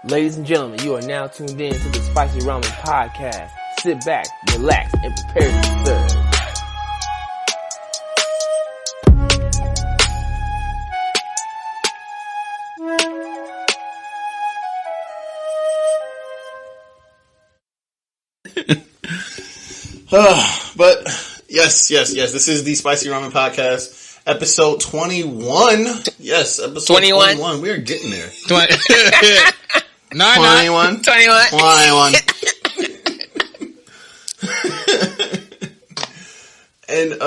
Ladies and gentlemen, you are now tuned in to the Spicy Ramen Podcast. Sit back, relax, and prepare to be served. But yes. This is the Spicy Ramen Podcast, episode 21. Yes, episode 21. We are getting there. 21. And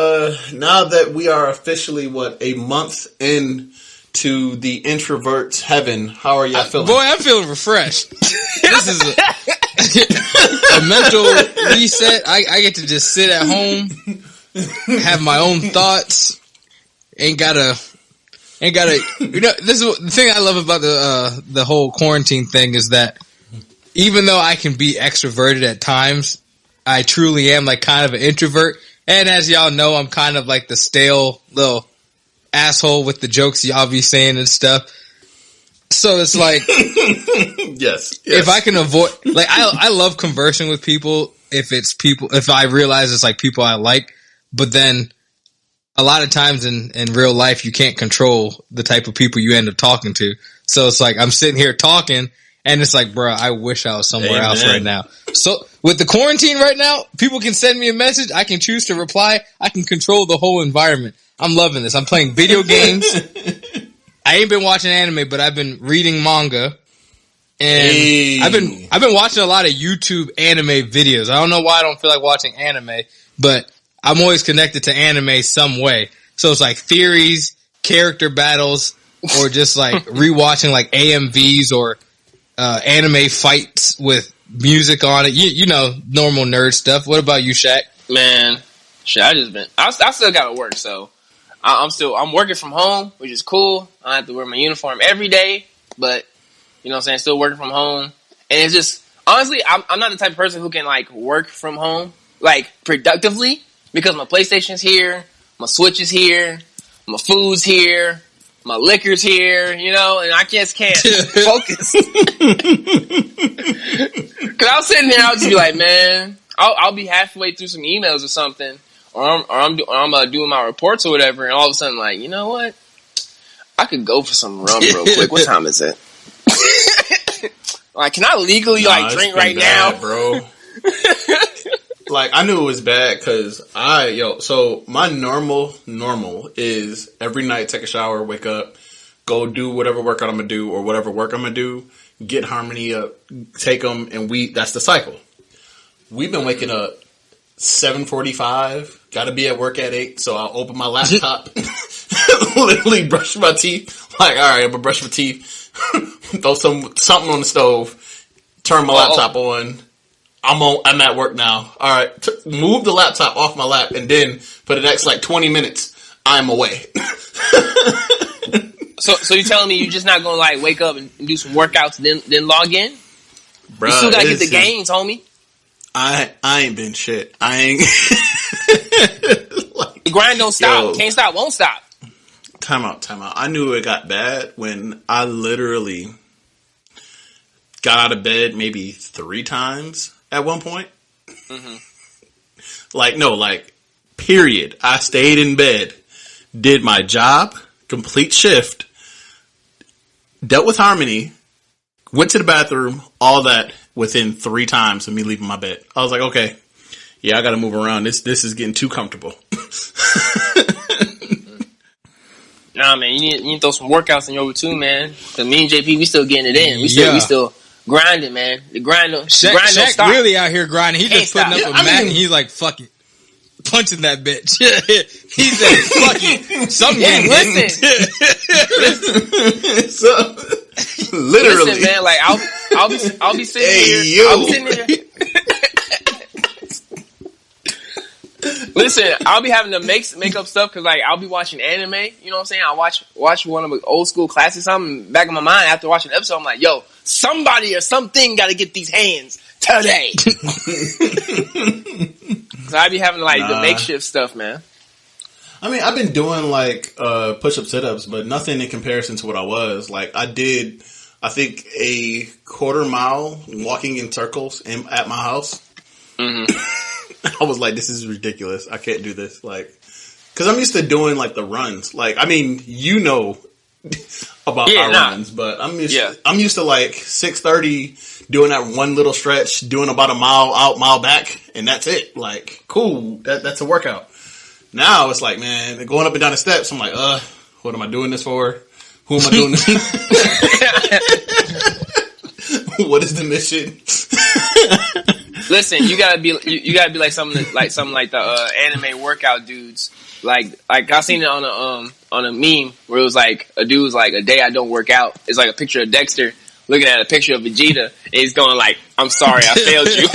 now that we are officially, a month into the introvert's heaven, how are y'all feeling? Boy, I'm feeling refreshed. This is a mental reset. I get to just sit at home, have my own thoughts. Ain't gotta. You know, this is the thing I love about the whole quarantine thing is that even though I can be extroverted at times, I truly am like kind of an introvert. And as y'all know, I'm kind of like the stale little asshole with the jokes y'all be saying and stuff. So it's like, yes. If I can avoid, like, I love conversing with people if I realize it's like people I like, but then a lot of times in real life, you can't control the type of people you end up talking to. So it's like, I'm sitting here talking and it's like, bro, I wish I was somewhere else right now. So with the quarantine right now, people can send me a message. I can choose to reply. I can control the whole environment. I'm loving this. I'm playing video games. I ain't been watching anime, but I've been reading manga. And I've been watching a lot of YouTube anime videos. I don't know why I don't feel like watching anime, but I'm always connected to anime some way. So it's like theories, character battles, or just like rewatching like AMVs or anime fights with music on it. You know, normal nerd stuff. What about you, Shaq? Man, shit, I still gotta work, so I'm working from home, which is cool. I have to wear my uniform every day, but you know what I'm saying, still working from home. And it's just, honestly, I'm not the type of person who can like work from home like productively. Because my PlayStation's here, my Switch is here, my food's here, my liquor's here, you know, and I just can't focus. Cause I was sitting there, I'll just be like, man, I'll be halfway through some emails or something, or I'm doing my reports or whatever, and all of a sudden, like, you know what? I could go for some rum real quick. What time is it? Like, can I legally drink right now, bro? Like, I knew it was bad because so my normal is every night take a shower, wake up, go do whatever workout I'm going to do or whatever work I'm going to do, get Harmony up, take them, and that's the cycle. We've been waking up 7:45, got to be at work at 8, so I'll open my laptop, literally brush my teeth, like, all right, I'm going to brush my teeth, throw something on the stove, turn my laptop on. I'm at work now. All right, move the laptop off my lap, and then for the next 20 minutes, I'm away. So you're telling me you're just not gonna wake up and do some workouts, then log in? Bruh, you still gotta get the gains, homie. I ain't been shit. I ain't. The grind don't stop. Can't stop. Won't stop. Time out. I knew it got bad when I literally got out of bed maybe 3 times. At one point, period. I stayed in bed, did my job, complete shift, dealt with Harmony, went to the bathroom, all that within 3 times of me leaving my bed. I was like, okay, yeah, I got to move around. This is getting too comfortable. Nah, man, you need to throw some workouts in your routine, man. Cause me and JP, we still getting it in. We still grinding, man. The grind don't stop. Shaq really out here grinding. He's just putting up a mat and he's like, fuck it. Punching that bitch. He said, fuck it. Something getting literally. Listen, man, I'll be sitting here. I'll be sitting here. Listen, I'll be having to make up stuff because I'll be watching anime. You know what I'm saying? I'll watch one of the old school classics. Something back in my mind after watching the episode. I'm like, yo, somebody or something got to get these hands today. So I be having the makeshift stuff, man. I mean, I've been doing push-up, sit-ups, but nothing in comparison to what I was. I did I think, a quarter mile walking in circles at my house. I was like, this is ridiculous. I can't do this. Like, cause I'm used to doing like the runs. Like, I mean, you know about our runs, but I'm used to like 6:30 doing that one little stretch, doing about a mile out, mile back, and that's it. Like, cool. That's a workout. Now it's like, man, going up and down the steps, I'm like, what am I doing this for? Who am I doing this? What is the mission? Listen, you gotta be like something like the anime workout dudes. Like I seen it on a meme where it was like a dude was like, a day I don't work out. It's like a picture of Dexter looking at a picture of Vegeta, and he's going like, I'm sorry, I failed you.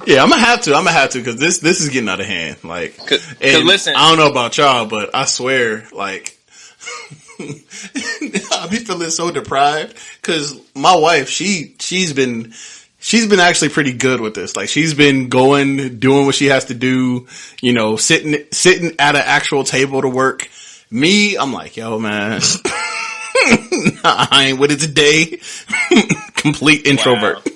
Yeah, I'm gonna have to because this is getting out of hand. Like, Cause listen, I don't know about y'all, but I swear, like, I be feeling so deprived because my wife, she's been actually pretty good with this. Like, she's been doing what she has to do, you know, sitting at an actual table to work. Me, I'm like, yo, man, I ain't with it today. Complete introvert. Wow.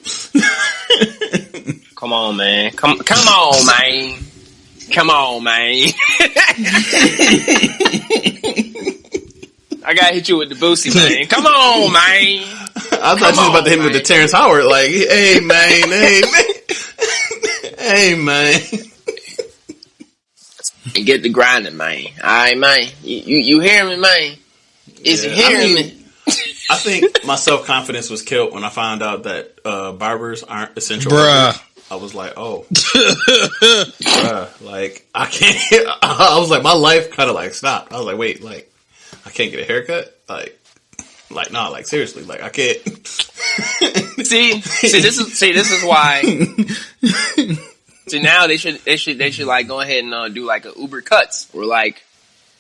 Come on, man. Come on, man. Come on, man. I gotta hit you with the Boosie, man. Come on, man. I thought you was about to hit me with the Terrence Howard. Like, hey, man. Hey, man. And get the grinding, man. All right, man. You hear me, man? Is you hearing me? I think my self-confidence was killed when I found out that barbers aren't essential. Bruh. I was like, oh. Bruh. Like, I can't. I was like, my life kind of like stopped. I was like, wait, like, I can't get a haircut? Like, nah, like, seriously, like, I can't. See, this is why. See, now they should like go ahead and do like a Uber Cuts, or like,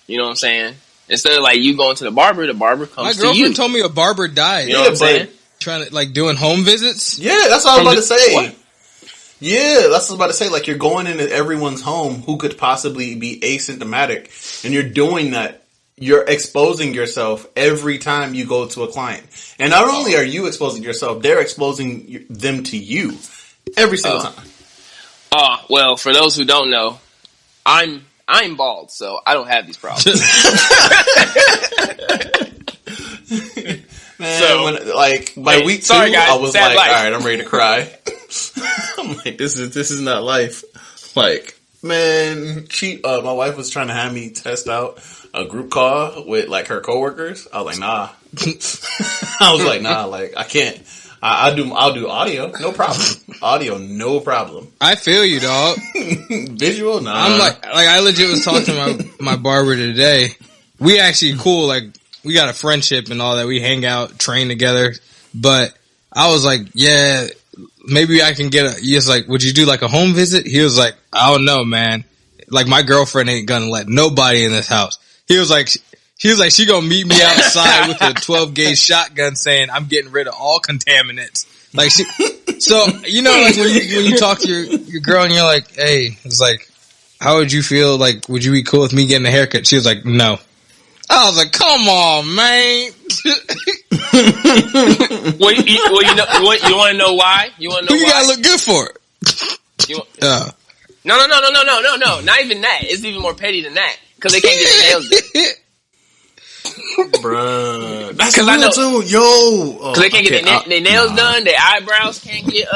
you know what I'm saying? Instead of like you going to the barber comes to you. My girlfriend told me a barber died. You know what I'm saying? Trying to like doing home visits. Yeah, that's what I was about to say. What? Yeah, that's what I was about to say. Like, you're going into everyone's home who could possibly be asymptomatic, and you're doing that. You're exposing yourself every time you go to a client. And not only are you exposing yourself, they're exposing them to you every single time. Well, for those who don't know, I'm bald, so I don't have these problems. Man, so, by week 2, sorry, guys, I was like, life. all right, I'm ready to cry. I'm like, this is not life. Like, man, my wife was trying to have me test out a group call with like her coworkers. I was like, nah. Like, I can't. I'll do audio, no problem. Audio, no problem. I feel you, dog. Visual, nah. I'm like I legit was talking to my barber today. We actually cool, like we got a friendship and all that. We hang out, train together. But I was like, yeah, maybe I can get he was like, would you do like a home visit? He was like, I don't know, man. Like, my girlfriend ain't gonna let nobody in this house. He was like, she gonna meet me outside with a 12 gauge shotgun saying, I'm getting rid of all contaminants. Like, so, you know, like when you talk to your girl and you're like, hey, it's like, how would you feel? Like, would you be cool with me getting a haircut? She was like, no. I was like, come on, man. Well, you want to know why? You want to know Who why? you gotta look good for it? No. Not even that. It's even more petty than that. Because they can't get their nails done. Bruh. That's real too. Yo. Because they can't get their nails done. Their eyebrows can't get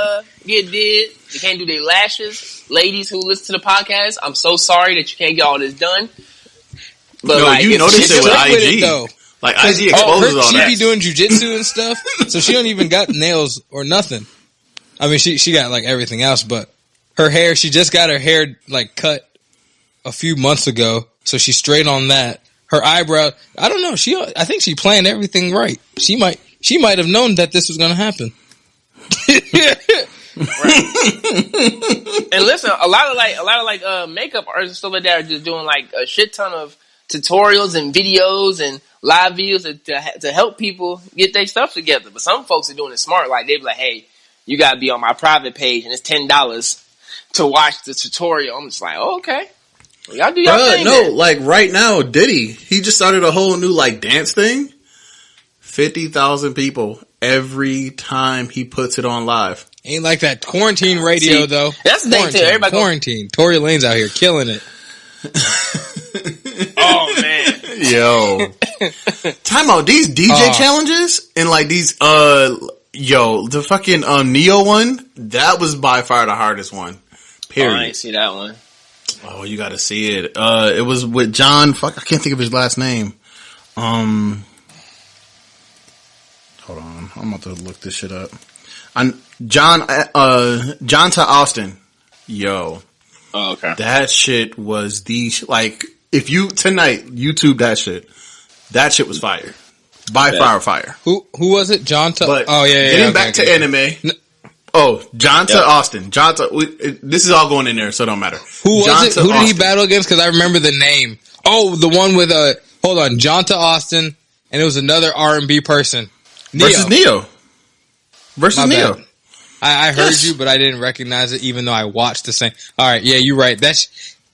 did. They can't do their lashes. Ladies who listen to the podcast, I'm so sorry that you can't get all this done. But no, like, you noticed it with IG. Though. Like, IG exposes all that. She be doing jujitsu and stuff, so she don't even got nails or nothing. I mean, she got like everything else, but her hair, she just got her hair like cut a few months ago, so she's straight on that. Her eyebrow, I don't know. I think she planned everything right. She might have known that this was going to happen. Right. And listen, a lot of makeup artists and stuff like that are just doing like a shit ton of tutorials and videos and live videos to help people get their stuff together. But some folks are doing it smart. Like, they be like, hey, you got to be on my private page and it's $10 to watch the tutorial. I'm just like, oh, okay. Well, y'all do y'all thing. No, then. Like right now, Diddy, he just started a whole new like dance thing. 50,000 people every time he puts it on live. Ain't like that quarantine radio, though. That's the thing, too. Everybody quarantine. Tory Lane's out here killing it. Oh, man. Yo. Time out. These DJ challenges and like these, the fucking Neo one, that was by far the hardest one. Period. Oh, I ain't see that one. Oh, you gotta see it. It was with John, I can't think of his last name. Hold on. I'm about to look this shit up. John to Austin. Yo. Oh, okay. That shit was if you tonight YouTube that shit was fire. By fire. Who was it? John to? But oh yeah. Getting back to anime. John to Austin. This is all going in there, so it don't matter. Who was John it? Who did he battle against? Because I remember the name. Oh, the one with hold on, John to Austin, and it was another R&B person. Versus Neo. Bad. I heard you, but I didn't recognize it, even though I watched the same. All right, yeah, you're right. That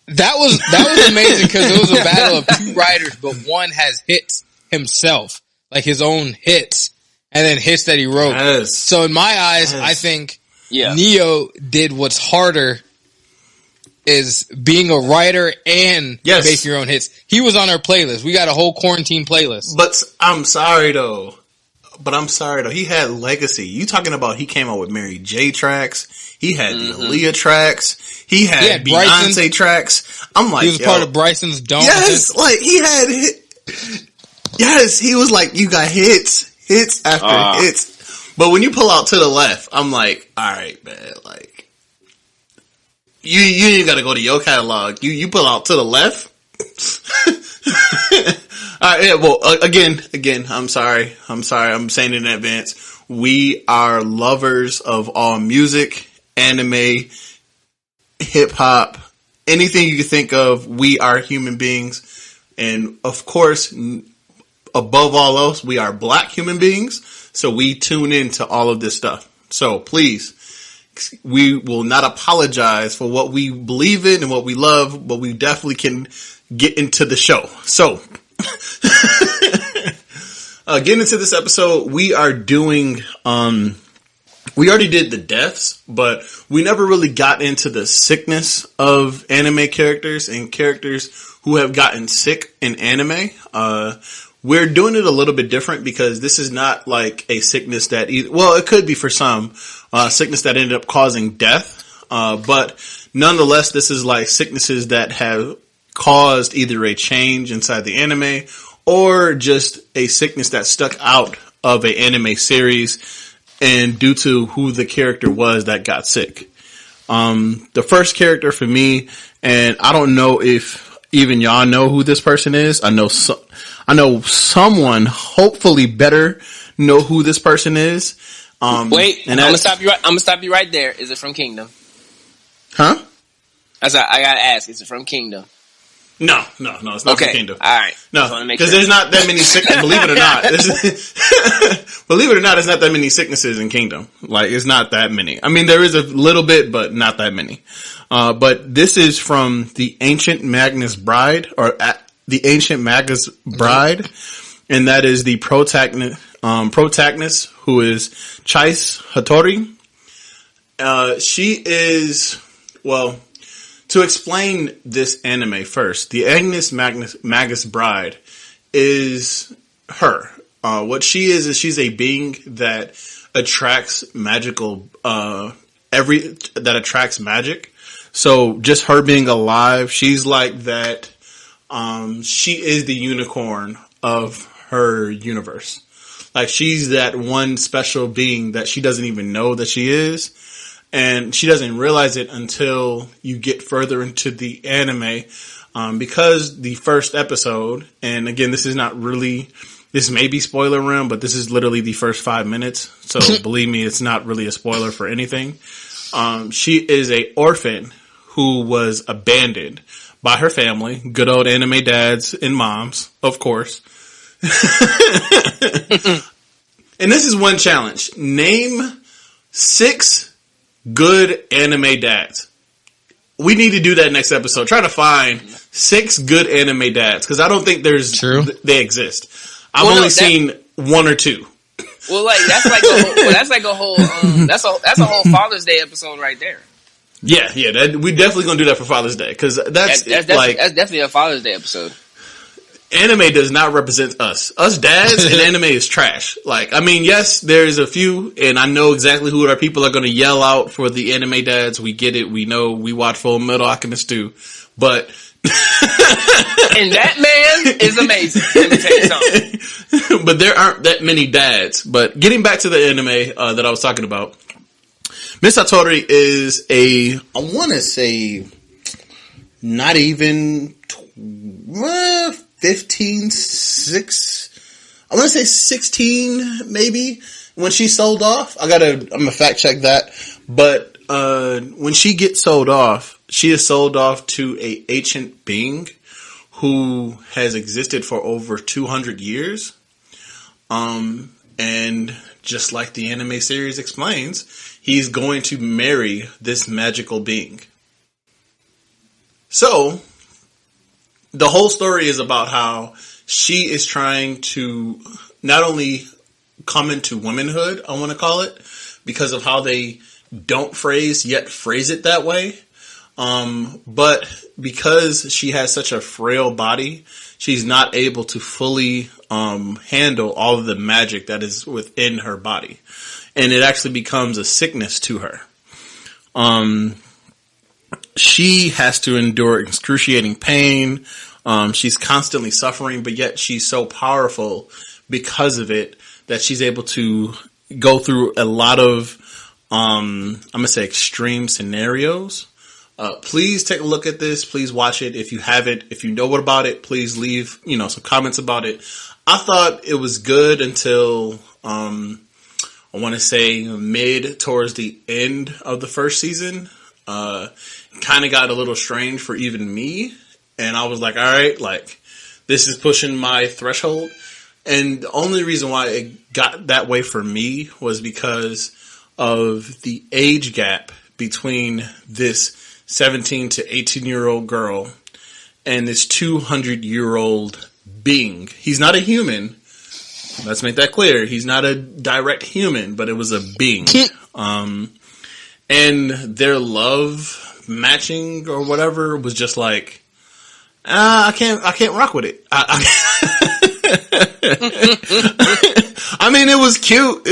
was amazing because it was a battle of two writers, but one has hits himself, like his own hits, and then hits that he wrote. Yes. So in my eyes, I think Yeah. Neo did what's harder is being a writer and making your own hits. He was on our playlist. We got a whole quarantine playlist. But I'm sorry though. He had legacy. You talking about he came out with Mary J tracks. He had the Aaliyah tracks. He had Beyonce tracks. I'm like, he was part of Bryson's Dome. Yes, like he had yes, he was like, you got hits after hits. But when you pull out to the left, I'm like, all right, man, like you ain't gotta go to your catalog. You pull out to the left. Well, again, I'm sorry. I'm saying it in advance. We are lovers of all music, anime, hip hop, anything you can think of. We are human beings. And of course, above all else, we are black human beings. So we tune into all of this stuff. So please, we will not apologize for what we believe in and what we love, but we definitely can get into the show. So, getting into this episode, we are doing, we already did the deaths, but we never really got into the sickness of anime characters and characters who have gotten sick in anime. We're doing it a little bit different because this is not like a sickness that it could be for some, sickness that ended up causing death. But nonetheless, this is like sicknesses that have caused either a change inside the anime or just a sickness that stuck out of an anime series and due to who the character was that got sick. The first character for me, and I don't know if even y'all know who this person is. I know someone hopefully better know who this person is. Wait, I'm gonna stop you right there. Is it from Kingdom? Huh? I gotta ask. Is it from Kingdom? No, it's not from Kingdom. All right. No, because there's not that many sicknesses. Believe it or not, it's not that many sicknesses in Kingdom. Like, it's not that many. I mean, there is a little bit, but not that many. But this is from the Ancient Magus Bride, the Ancient Magus Bride, and that is the protagonist, who is Chase Hattori. She is, well, to explain this anime first, the Agnes Magus Bride is her. What she is she's a being that attracts magical, that attracts magic. So just her being alive, she's like that. She is the unicorn of her universe. Like, she's that one special being that she doesn't even know that she is. And she doesn't realize it until you get further into the anime. Because the first episode, and again, this may be spoiler room, but this is literally the first 5 minutes. So believe me, it's not really a spoiler for anything. She is a orphan who was abandoned by her family. Good old anime dads and moms, of course. And this is one challenge. Name 6 good anime dads. We need to do that next episode. Try to find 6 good anime dads, because I don't think they exist. I've only seen one or two. Well, like that's like a whole that's a whole Father's Day episode right there. Yeah, we definitely gonna do that for Father's Day because that's definitely a Father's Day episode. Anime does not represent us. Us dads and anime is trash. Like, I mean, yes, there's a few, and I know exactly who our people are going to yell out for the anime dads. We get it. We know. We watch Full Metal Alchemist too, but. And that man is amazing. Let me tell you something. But there aren't that many dads. But getting back to the anime that I was talking about, Miss Satori is I want to say, not even 15, 6. I want to say 16, maybe, when she sold off. I'm gonna fact check that. But when she gets sold off, she is sold off to a ancient being who has existed for over 200 years. And just like the anime series explains, he's going to marry this magical being. So, the whole story is about how she is trying to not only come into womanhood, I want to call it, because of how they don't phrase it that way. But because she has such a frail body, she's not able to fully handle all of the magic that is within her body. And it actually becomes a sickness to her. She has to endure excruciating pain. She's constantly suffering, but yet she's so powerful because of it that she's able to go through a lot of, I'm going to say extreme scenarios. Please take a look at this. Please watch it. If you haven't, if you know what about it, please leave, some comments about it. I thought it was good until, I want to say mid towards the end of the first season. Kind of got a little strange for even me. And I was like, all right, like this is pushing my threshold. And the only reason why it got that way for me was because of the age gap between this 17 to 18-year-old girl and this 200-year-old being. He's not a human. Let's make that clear. He's not a direct human, but it was a being. And their love matching or whatever was just like, I can't rock with it. I mean, it was cute,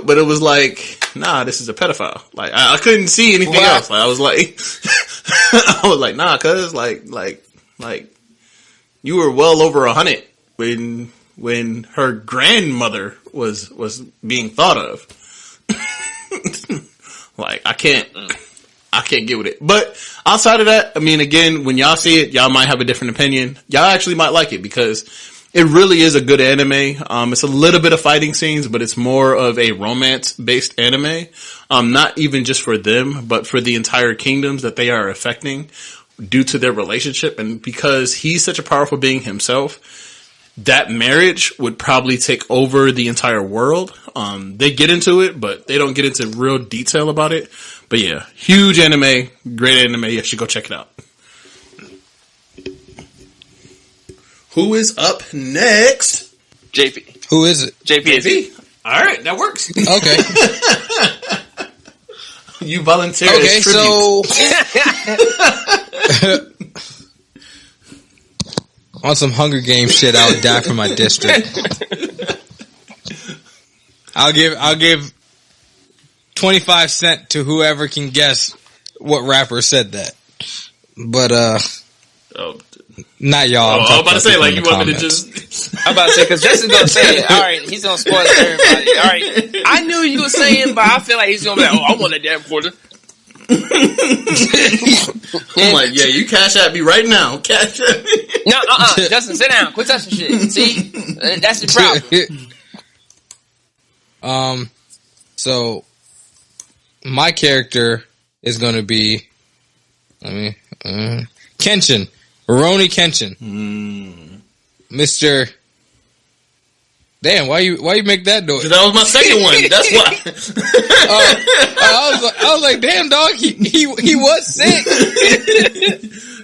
but it was like, nah, this is a pedophile. Like, I couldn't see anything else. Like, I was like, nah, cuz, like, you were well over 100 when her grandmother was being thought of. Like, I can't get with it. But outside of that, I mean, again, when y'all see it, y'all might have a different opinion. Y'all actually might like it because it really is a good anime. It's a little bit of fighting scenes, but it's more of a romance-based anime. Not even just for them, but for the entire kingdoms that they are affecting due to their relationship. And because he's such a powerful being himself, that marriage would probably take over the entire world. They get into it, but they don't get into real detail about it. But yeah, huge anime, great anime. You should go check it out. Who is up next? JP. Who is it? JP. All right, that works. Okay. You volunteered. Okay, so on some Hunger Games shit, I would die for my district. I'll give 25 cents to whoever can guess what rapper said that. But not y'all. I was about to say, like, you want me to just... I'm about to say, because Justin's going to say it. All right, he's going to spoil it for everybody. All right, I knew you were saying, but I feel like he's going to be like, I want a damn quarter. I'm like, yeah, you cash at me right now. Cash at me. No, Justin, sit down. Quit touching shit. See? That's your problem. So, my character is going to be, Kenshin. Rurouni Kenshin. Mr. Damn, why you make that noise? That was my second one. That's why. I was like, damn, dog, he was sick.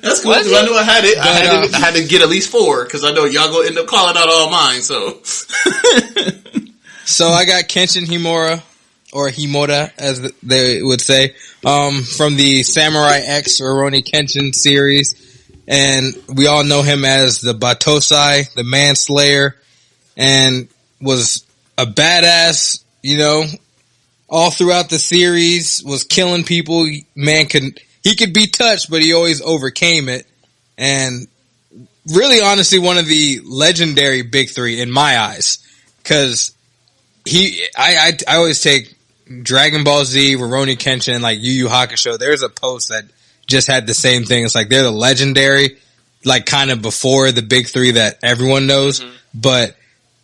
That's cool because I knew I had it. I had to get at least 4 because I know y'all gonna end up calling out all mine. So, so I got Kenshin Himura, or Himura as they would say, from the Samurai X Rurouni Kenshin series, and we all know him as the Batosai, the Manslayer, and was a badass. You know, all throughout the series was killing people. He could be touched, but he always overcame it. And really, honestly, one of the legendary big 3 in my eyes. Because I always take Dragon Ball Z, Rurouni Kenshin, like Yu Yu Hakusho. There's a post that just had the same thing. It's like they're the legendary, like kind of before the big 3 that everyone knows. Mm-hmm. But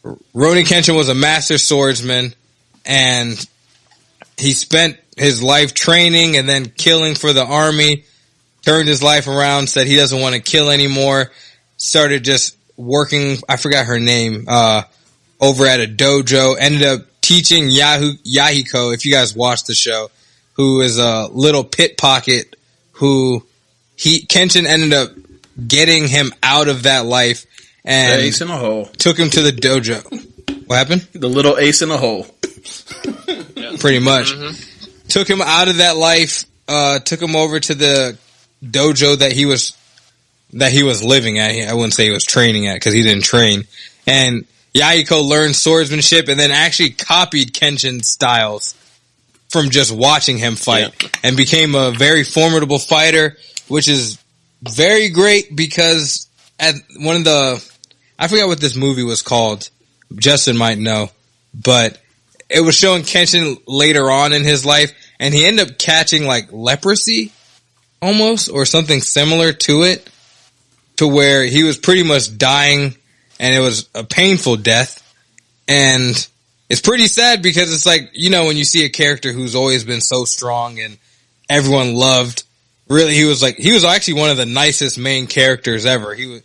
Rurouni Kenshin was a master swordsman, and he spent his life training and then killing for the army, turned his life around, said he doesn't want to kill anymore, started just working, I forgot her name, over at a dojo, ended up teaching Yahiko, if you guys watch the show, who is a little pit pocket, Kenshin ended up getting him out of that life and ace in a hole. Took him to the dojo. What happened? The little ace in a hole. Pretty much. Mm-hmm. Took him out of that life, took him over to the dojo that he was living at. I wouldn't say he was training at because he didn't train. And Yahiko learned swordsmanship and then actually copied Kenshin's styles from just watching him fight and became a very formidable fighter, which is very great because at one of I forgot what this movie was called. Justin might know, but it was showing Kenshin later on in his life, and he ended up catching like leprosy almost, or something similar to it, to where he was pretty much dying, and it was a painful death. And it's pretty sad because it's like, you know, when you see a character who's always been so strong and everyone loved, really, he was actually one of the nicest main characters ever. He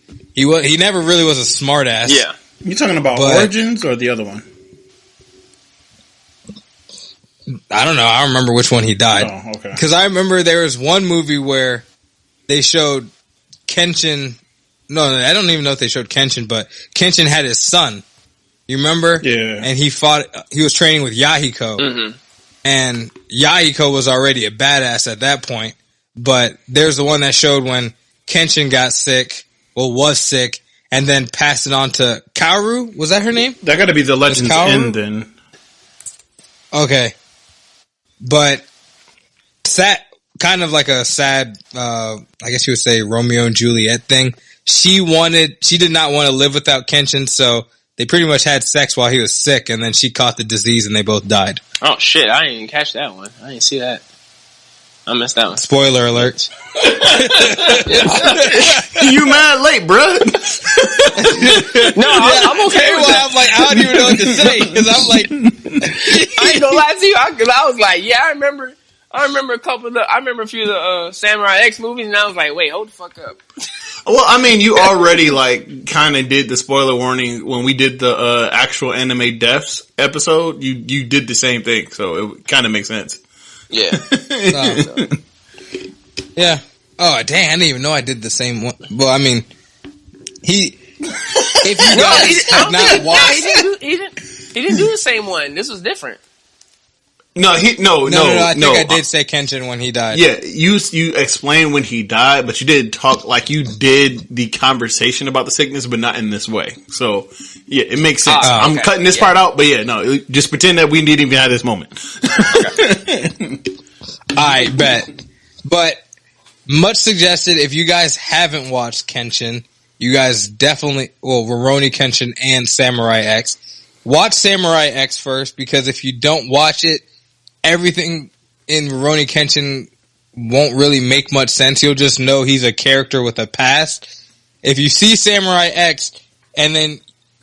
never really was a smart ass. Yeah. You talking about Origins or the other one? I don't know. I don't remember which one he died. Oh, okay. Because I remember there was one movie where they showed Kenshin. No, I don't even know if they showed Kenshin, but Kenshin had his son. You remember? Yeah. And he was training with Yahiko. Mm-hmm. And Yahiko was already a badass at that point. But there's the one that showed when Kenshin was sick, and then passed it on to Kaoru. Was that her name? That got to be the Legends End then. Okay. But kind of like a sad, I guess you would say Romeo and Juliet thing. She did not want to live without Kenshin, so they pretty much had sex while he was sick, and then she caught the disease and they both died. Oh shit, I didn't even catch that one. I didn't see that. I missed that one. Spoiler alert. You mad late, bro? No, I'm okay with that. I'm like, I don't even know what to say, because I'm like, I ain't gonna lie to you, because I was like, yeah, I remember a few of the Samurai X movies, and I was like, wait, hold the fuck up. Well, I mean, you already like kind of did the spoiler warning when we did the actual anime deaths episode. You did the same thing, so it kind of makes sense. Yeah. Yeah. Oh, dang, I didn't even know I did the same one. Well, I mean, if you guys have not watched... He didn't do the same one. This was different. No, I think I did say Kenshin when he died. Yeah, you explained when he died, but you did talk like you did the conversation about the sickness, but not in this way. So, yeah, it makes sense. I'm cutting this part out, but yeah, no, just pretend that we didn't even have this moment. I bet. But much suggested, if you guys haven't watched Kenshin, you guys definitely, Rurouni Kenshin and Samurai X, watch Samurai X first, because if you don't watch it, everything in Rurouni Kenshin won't really make much sense. You'll just know he's a character with a past. If you see Samurai X and then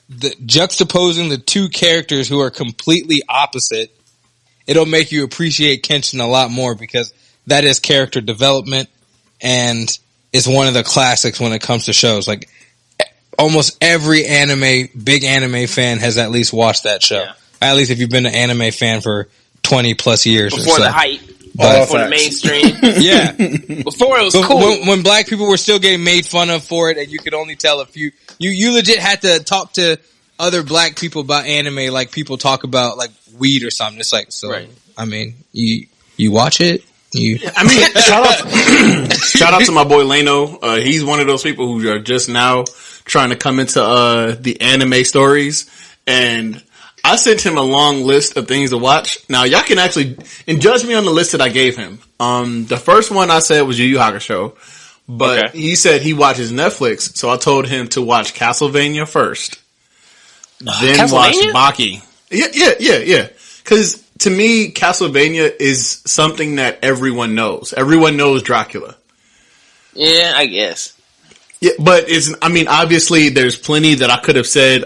juxtaposing the two characters who are completely opposite, it'll make you appreciate Kenshin a lot more, because that is character development and it's one of the classics when it comes to shows. Like almost every big anime fan has at least watched that show. Yeah. At least if you've been an anime fan for 20 plus years before or so. The hype. But for the mainstream. yeah, Before it was but cool. when black people were still getting made fun of for it, and you could only tell a few. You legit had to talk to other black people about anime, like people talk about like weed or something. It's like, so Right. I mean, you watch it. I mean, shout out to my boy Leno. He's one of those people who are just now trying to come into the anime stories, and I sent him a long list of things to watch. Now y'all can actually and judge me on the list that I gave him. The first one I said was Yu Yu Hakusho, but he said he watches Netflix, so I told him to watch Castlevania first, then watch Baki. Yeah. Because to me, Castlevania is something that everyone knows. Everyone knows Dracula. Yeah, I guess. Yeah, but I mean, obviously there's plenty that I could have said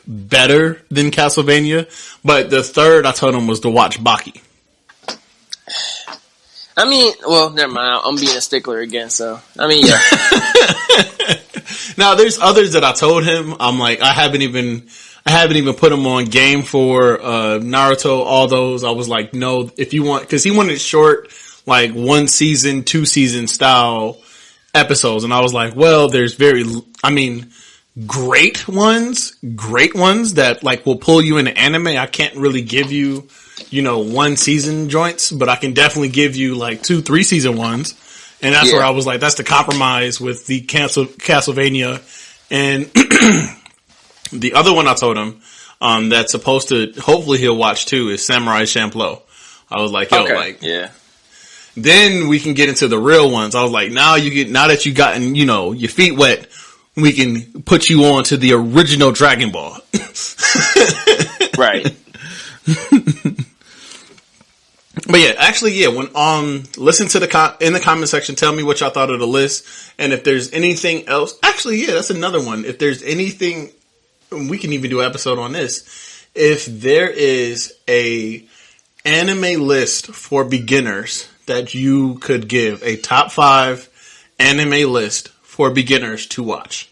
better than Castlevania, but the third I told him was to watch Baki. I mean, well, never mind. I'm being a stickler again, so. I mean, yeah. Now, there's others that I told him. I'm like, I haven't even put him on game for Naruto, all those. I was like, no, if you want, because he wanted short, like 1 season, 2 season style episodes. And I was like, well, there's great ones that like will pull you into anime. I can't really give you, 1 season joints, but I can definitely give you like 2-3 season ones. And that's where I was like, that's the compromise with the Castlevania. And the other one I told him, that's supposed to, hopefully he'll watch too, is Samurai Champloo. I was like, yo, then we can get into the real ones. I was like, now that you gotten, your feet wet, we can put you on to the original Dragon Ball. Right. But yeah, actually, when listen to in the comment section, tell me what y'all thought of the list, and if there's anything else. Actually, that's another one. If there's anything, we can even do an episode on this. If there is a anime list for beginners that you could give, a top 5 anime list for beginners to watch.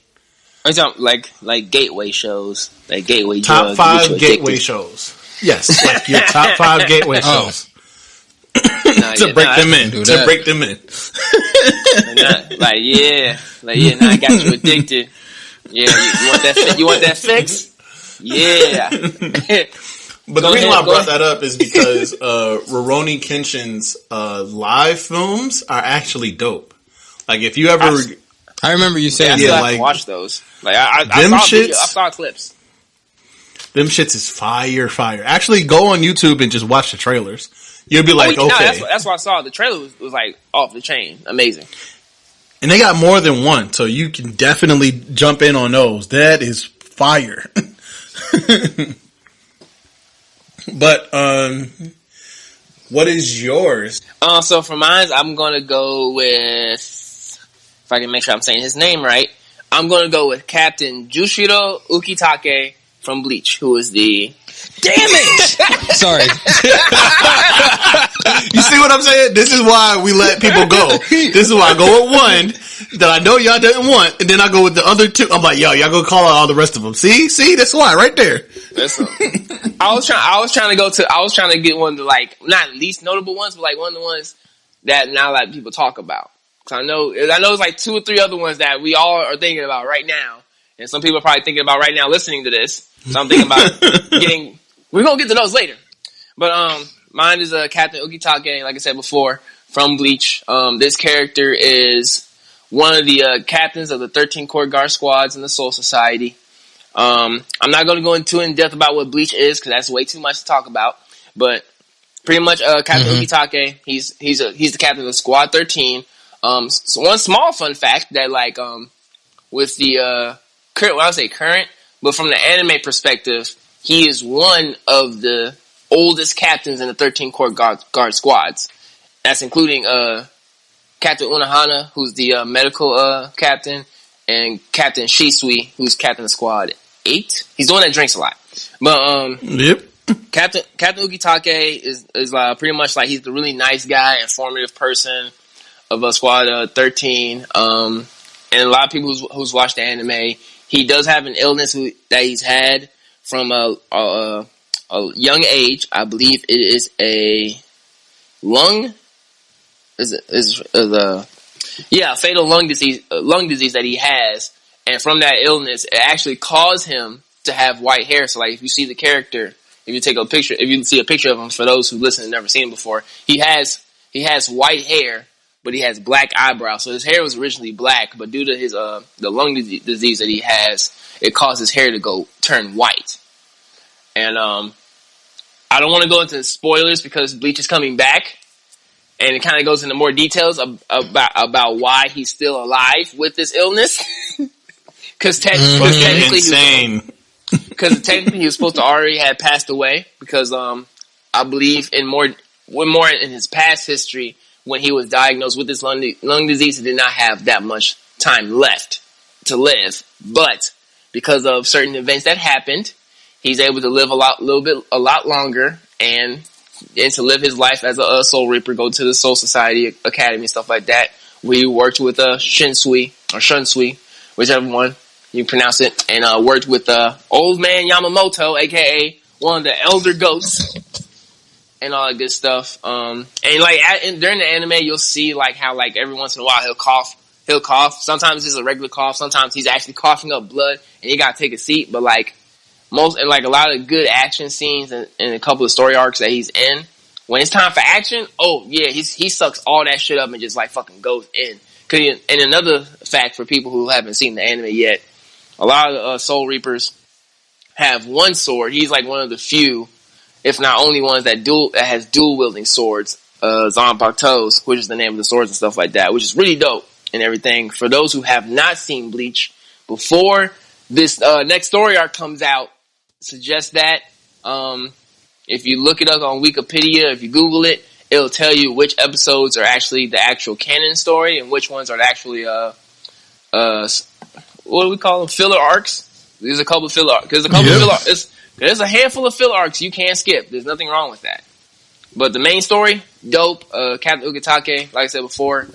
Are you talking like gateway shows, like gateway top 5 gateway shows? Yes, like your top 5 gateway shows. To break them in. Now I got you addicted. Yeah, you want that fix? Yeah. But the reason why I brought that up is because Rurouni Kenshin's live films are actually dope. Like if you ever, I remember you saying, I have to watch those. Like I saw clips. Them shits is fire. Actually, go on YouTube and just watch the trailers. You'll be like, okay. No, that's what I saw. The trailer was like off the chain. Amazing. And they got more than one, so you can definitely jump in on those. That is fire. But, what is yours? So for mine, I'm gonna go with, if I can make sure I'm saying his name right, I'm gonna go with Captain Jushiro Ukitake from Bleach, who is the... Damn it! Sorry. You see what I'm saying? This is why we let people go. This is why I go with one that I know y'all didn't want, and then I go with the other 2. I'm like, yo, y'all go call out all the rest of them. See, that's why right there. I was trying to get one of the, like, not least notable ones, but like one of the ones that not a lot of people talk about. Cause I know it's like 2 or 3 other ones that we all are thinking about right now, and some people are probably thinking about right now listening to this. So I'm thinking about we're gonna get to those later. But mine is Captain Ukitake, like I said before, from Bleach. This character is one of the captains of the 13 Court Guard squads in the Soul Society. I'm not gonna go into in depth about what Bleach is because that's way too much to talk about. But pretty much, Captain Ukitake, he's the captain of Squad 13. So one small fun fact that like with the current, well, I would say current, but from the anime perspective, he is one of the oldest captains in the 13 Court Guard squads. That's including Captain Unohana, who's the medical captain, and Captain Shisui, who's captain of Squad 8. He's the one that drinks a lot. But Captain Ukitake is pretty much like he's the really nice guy, informative person of Squad 13. And a lot of people who's watched the anime, he does have an illness that he's had from a young age. I believe it is a lung fatal lung disease that he has, and from that illness, it actually caused him to have white hair. So, like, if you see the character, if you see a picture of him, for those who listen and never seen him before, he has white hair, but he has black eyebrows. So his hair was originally black, but due to his the lung disease that he has, it caused his hair to turn white. And I don't want to go into spoilers because Bleach is coming back, and it kind of goes into more details about why he's still alive with this illness. Because technically, insane. Because technically he was supposed to already have passed away. Because I believe in more in his past history, when he was diagnosed with this lung disease, he did not have that much time left to live. But because of certain events that happened, he's able to live a lot longer, and to live his life as a Soul Reaper, go to the Soul Society Academy, stuff like that. We worked with Shinsui, or Shunsui, whichever one you pronounce it, and worked with Old Man Yamamoto, aka one of the Elder Ghosts, and all that good stuff. And like during the anime, you'll see like how like every once in a while he'll cough. Sometimes it's a regular cough. Sometimes he's actually coughing up blood, and you gotta take a seat. But like a lot of good action scenes and a couple of story arcs that he's in, when it's time for action, oh yeah, he sucks all that shit up and just like fucking goes in. And another fact for people who haven't seen the anime yet, a lot of Soul Reapers have one sword. He's like one of the few, if not only ones that has dual wielding swords, Zanpakutos, which is the name of the swords and stuff like that, which is really dope and everything. For those who have not seen Bleach, before this next story arc comes out, suggest that if you look it up on Wikipedia, if you Google it, it'll tell you which episodes are actually the actual canon story and which ones are actually what do we call them? Filler arcs. There's a couple of filler arcs. There's a handful of filler arcs you can't skip. There's nothing wrong with that. But the main story, dope. Captain Ugatake, like I said before,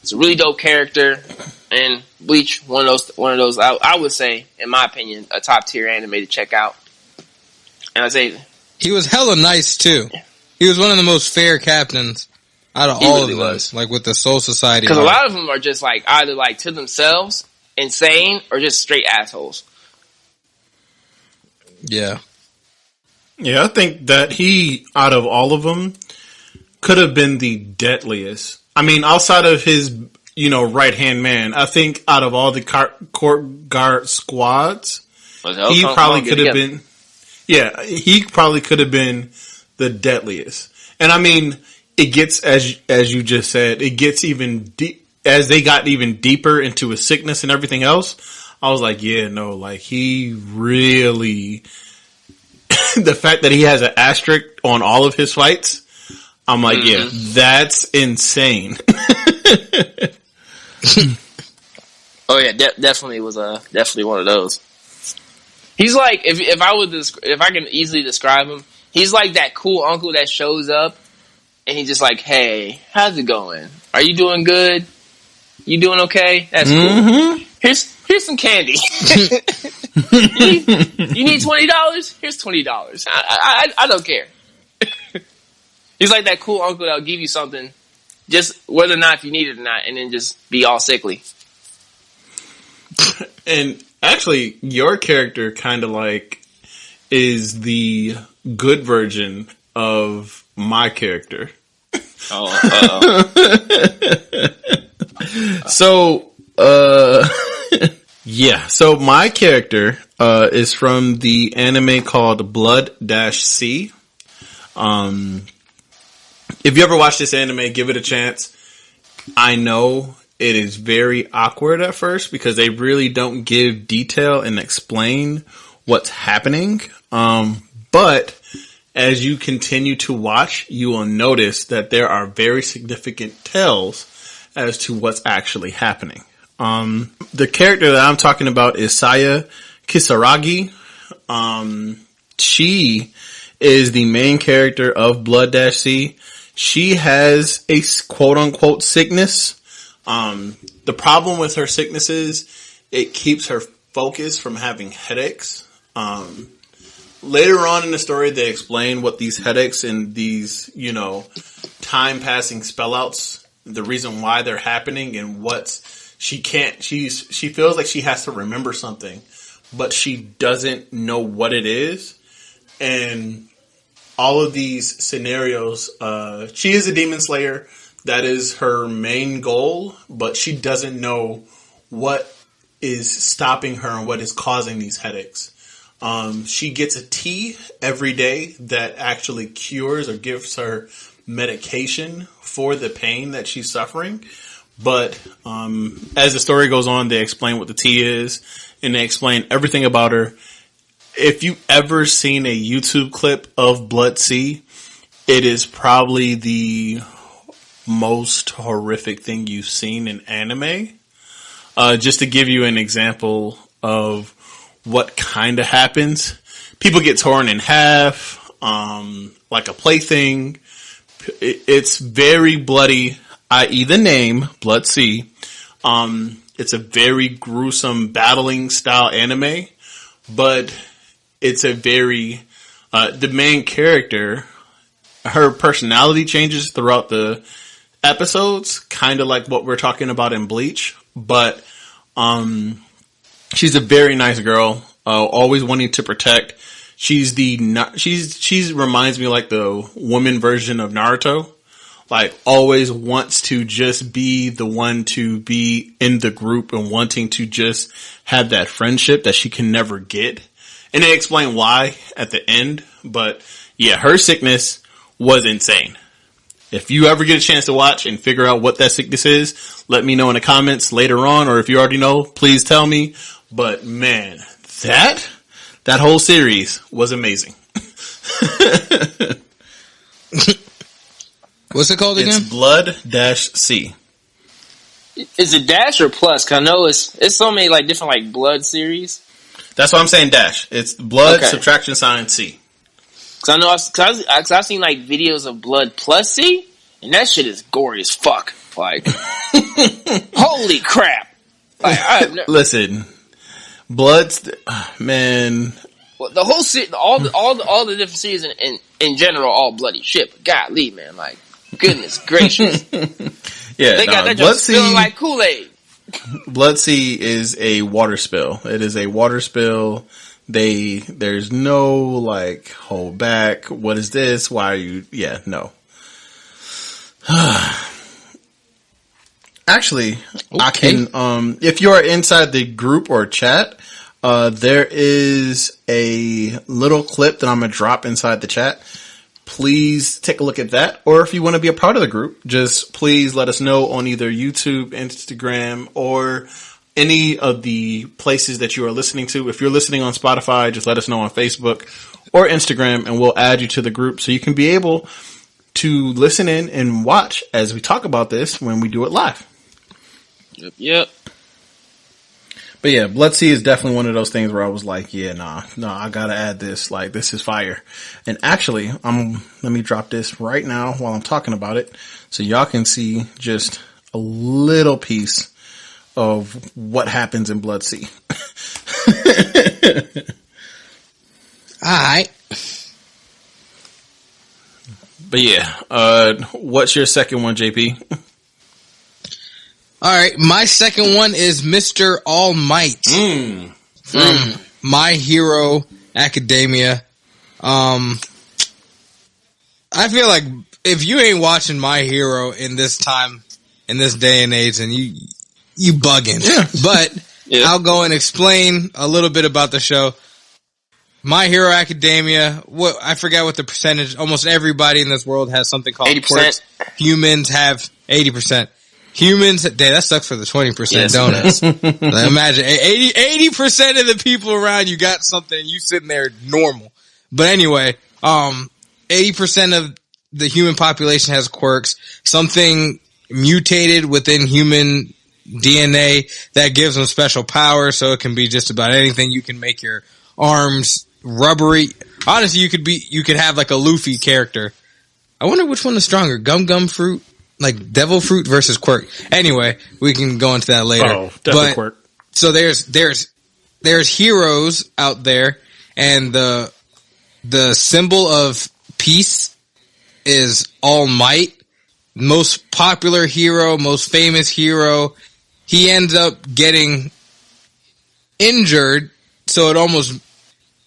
it's a really dope character. And Bleach, one of those. I would say, in my opinion, a top tier anime to check out. And I say he was hella nice too. He was one of the most fair captains out of all of them. Like with the Soul Society, because a lot of them are just like either like to themselves, insane, or just straight assholes. Yeah. Yeah, I think that he, out of all of them, could have been the deadliest. I mean, outside of his, right-hand man, I think out of all the court guard squads, he probably could have been, he probably could have been the deadliest. And I mean, it gets, as you just said, it gets even deep, as they got even deeper into his sickness and everything else. I was like, he really, the fact that he has an asterisk on all of his fights, I'm like, that's insane. Oh yeah, definitely was definitely one of those. He's like, if I can easily describe him, he's like that cool uncle that shows up and he's just like, hey, how's it going? Are you doing good? You doing okay? That's cool. Here's some candy. you need $20? Here's $20. I don't care. He's like that cool uncle that'll give you something, just whether or not if you need it or not, and then just be all sickly. And actually, your character kind of like is the good version of my character. Oh, So, so my character is from the anime called Blood-C. If you ever watch this anime, give it a chance. I know it is very awkward at first because they really don't give detail and explain what's happening. But as you continue to watch, you will notice that there are very significant tells as to what's actually happening. The character that I'm talking about is Saya Kisaragi. She is the main character of Blood-C. She has a quote-unquote sickness. The problem with her sickness is it keeps her focused from having headaches. Later on in the story, they explain what these headaches and these, time-passing spellouts the reason why they're happening and she feels like she has to remember something, but she doesn't know what it is. And all of these scenarios, she is a demon slayer. That is her main goal, but she doesn't know what is stopping her and what is causing these headaches. She gets a tea every day that actually cures or gives her medication for the pain that she's suffering. But as the story goes on, they explain what the tea is, and they explain everything about her. If you've ever seen a YouTube clip of Blood Sea, it is probably the most horrific thing you've seen in anime. Just to give you an example of what kind of happens, people get torn in half, like a plaything. It's very bloody, i.e. the name, Blood Sea. It's a very gruesome battling style anime, but it's a very, the main character, her personality changes throughout the episodes, kind of like what we're talking about in Bleach, but she's a very nice girl, always wanting to protect. She's reminds me like the woman version of Naruto, like always wants to just be the one to be in the group and wanting to just have that friendship that she can never get. And they explain why at the end, but yeah, her sickness was insane. If you ever get a chance to watch and figure out what that sickness is, let me know in the comments later on, or if you already know, please tell me. But man, that whole series was amazing. What's it called again? It's Blood-C. Is it dash or plus? Cause I know it's so many like different like blood series. That's why I'm saying dash. It's blood, Okay. subtraction sign, C. Cause I know, cause I've seen like videos of blood plus C, and that shit is gory as fuck. Like, holy crap! Like, Listen, blood's, man. well, the whole all the different series in general, all bloody shit. But golly, man, like, goodness gracious, Yeah, they got that Blood just feeling Sea, like Kool-Aid. Blood Sea is a water spill. It is a water spill. There's no like hold back. What is this? Why are you? Yeah, no. Actually, okay. I can, if you are inside the group or chat, there is a little clip that I'm going to drop inside the chat. Please take a look at that. Or if you want to be a part of the group, just please let us know on either YouTube, Instagram, or any of the places that you are listening to. If you're listening on Spotify, just let us know on Facebook or Instagram, and we'll add you to the group so you can be able to listen in and watch as we talk about this when we do it live. Yep. But yeah, Blood Sea is definitely one of those things where I was like, yeah, nah, I gotta add this. Like, this is fire. And actually, let me drop this right now while I'm talking about it so y'all can see just a little piece of what happens in Blood Sea. Alright. But yeah, what's your second one, JP? Alright, my second one is Mr. All Might from My Hero Academia. I feel like if you ain't watching My Hero in this time, in this day and age, then you bugging. Yeah. But Yeah. I'll go and explain a little bit about the show. My Hero Academia, I forgot what the percentage, almost everybody in this world has something called 80%. quirks. Humans have 80%. Humans, that sucks for the 20%, Yes. don't it? Like, imagine 80% of the people around you got something and you sitting there normal. But anyway, 80% of the human population has quirks, something mutated within human DNA that gives them special powers. So it can be just about anything. You can make your arms rubbery. Honestly, you could have like a Luffy character. I wonder which one is stronger, Gum Fruit, like Devil Fruit versus Quirk. Anyway, we can go into that later. Oh, definitely Quirk. So there's heroes out there, and the symbol of peace is All Might, most popular hero, most famous hero. He ends up getting injured, so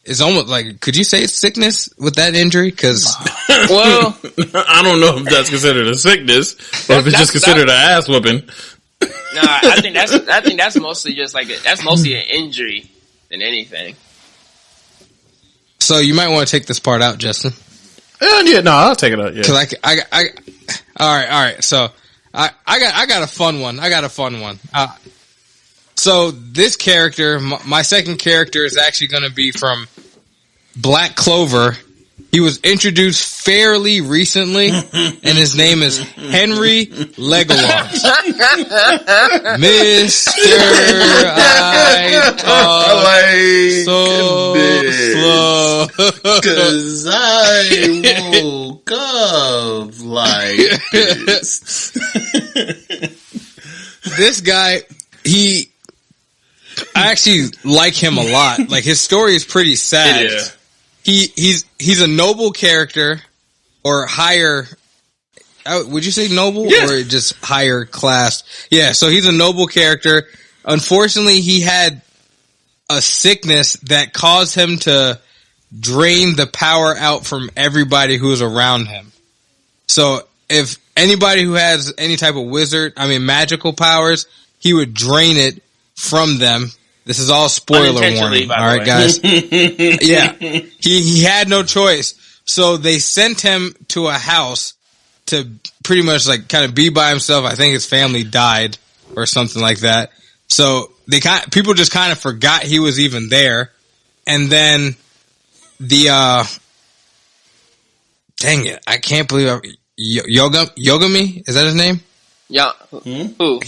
it's almost like, could you say it's sickness with that injury? Because Well, I don't know if that's considered a sickness or if it's just considered an ass whooping. nah, I think that's mostly just like that's mostly an injury than anything. so you might want to take this part out, Justin. Yeah, no, I'll take it out. Yeah, Because all right. So I got a fun one. So this character, my second character, is actually going to be from Black Clover. He was introduced fairly recently, and his name is Henry Legolas. Mr. I talk so slow. 'cause I woke up like this. This guy, I actually like him a lot. Like, his story is pretty sad. Yeah. He's a noble character, or higher. Would you say noble, Yeah. or just higher class? Yeah. So he's a noble character. Unfortunately, he had a sickness that caused him to drain the power out from everybody who was around him. So if anybody who has any type of magical powers, he would drain it from them. This is all spoiler Unintentionally, warning. by the All right, way. guys. Yeah. He had no choice. So they sent him to a house to pretty much like kind of be by himself. I think his family died or something like that. So people just kind of forgot he was even there. And then dang it, I can't believe Yogami? Is that his name? Yeah. Who?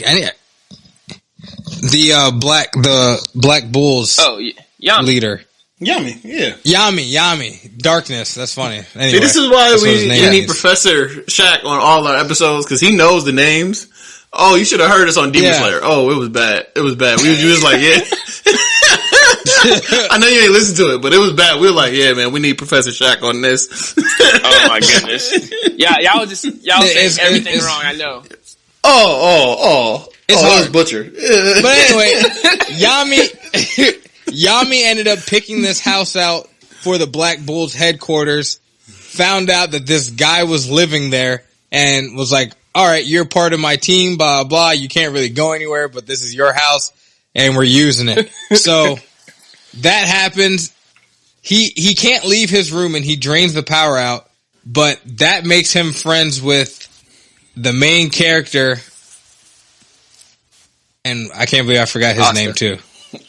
The Black Bulls Oh, yeah. leader. Yummy, yeah. Yami. Darkness. That's funny. Anyway, See, this is why that's what we his name need is. Professor Shaq on all our episodes, because he knows the names. Oh, you should have heard us on Demon Yeah. Slayer. Oh, it was bad. We was just like, yeah. I know you ain't listened to it, but it was bad. We were like, yeah, man, we need Professor Shaq on this. Oh my goodness. Yeah, y'all saying everything it's- wrong. I know. It's it was hard. Butcher. But anyway, Yami ended up picking this house out for the Black Bulls headquarters, found out that this guy was living there, and was like, all right, you're part of my team, blah, blah, you can't really go anywhere, but this is your house, and we're using it. So that happens. He can't leave his room, and he drains the power out, but that makes him friends with the main character, and I can't believe I forgot his name too.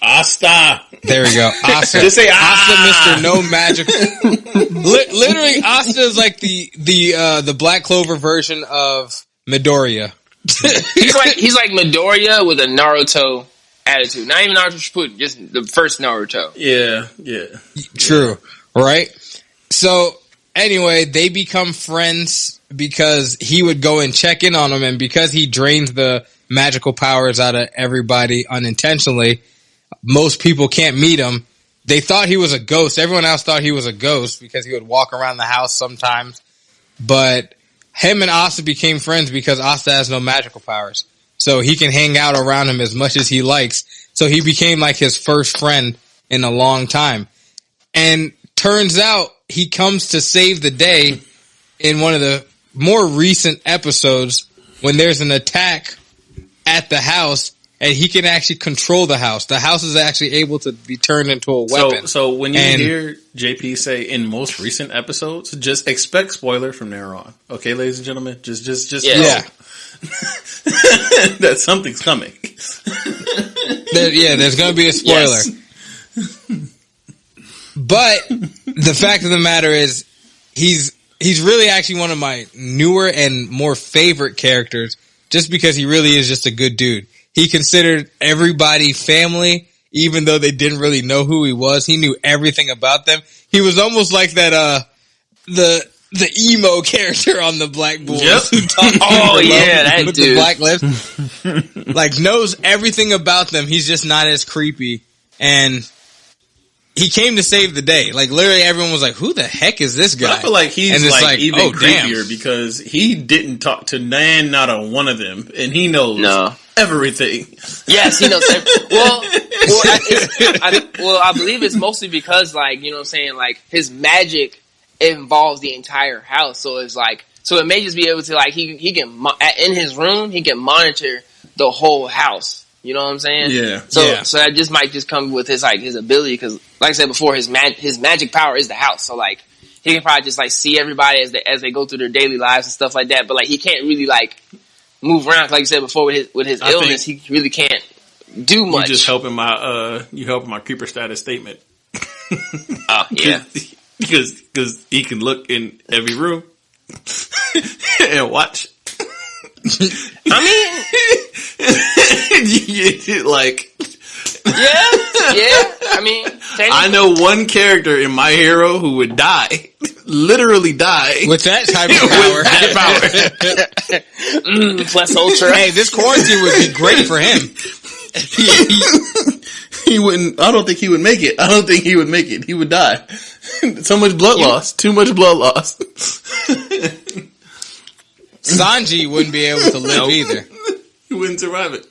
Asta. There we go. Asta. Just say Asta, Mr. No Magic. Literally, Asta is like the Black Clover version of Midoriya. He's like Midoriya with a Naruto attitude. Not even Naruto Shippuden, just the first Naruto. Yeah. True. Right? So, anyway, they become friends because he would go and check in on them, and because he drains the magical powers out of everybody unintentionally, most people can't meet him. They thought he was a ghost. Everyone else thought he was a ghost because he would walk around the house sometimes. But him and Asta became friends because Asta has no magical powers. So he can hang out around him as much as he likes. So he became like his first friend in a long time. And turns out he comes to save the day in one of the more recent episodes when there's an attack at the house, and he can actually control the house. The house is actually able to be turned into a weapon. So when you hear JP say in most recent episodes, just expect spoiler from there on. Okay, ladies and gentlemen, just Yeah. that something's coming. There's going to be a spoiler. Yes. But the fact of the matter is, he's really actually one of my newer and more favorite characters, just because he really is just a good dude. He considered everybody family, even though they didn't really know who he was. He knew everything about them. He was almost like that, the emo character on the Black Bulls. Yep. Who talked Oh, yeah, that with dude. the black lips. Like, knows everything about them. He's just not as creepy. And he came to save the day. Like literally, everyone was like, "Who the heck is this guy?" But I feel like he's and it's like even oh, creepier damn. because he didn't talk to not a one of them, and he knows everything. Yes, he knows. I believe it's mostly because, like, you know what I'm saying, like his magic involves the entire house. So it's like, so it may just be able to like he can in his room he can monitor the whole house. You know what I'm saying? Yeah. So that just might just come with his like his ability because, like I said before, his magic power is the house. So like he can probably just like see everybody as they go through their daily lives and stuff like that. But like he can't really like move around, like you said before, with his illness. He really can't do much. You just helping my creeper status statement. Oh yeah, because he can look in every room and watch. I mean, like, yeah. I mean, I know one character in My Hero who would die, literally die with that type of power. Plus ultra. Hey, this quarantine would be great for him. He wouldn't. I don't think he would make it. He would die. So much blood loss. Too much blood loss. Sanji wouldn't be able to live either. He wouldn't survive it.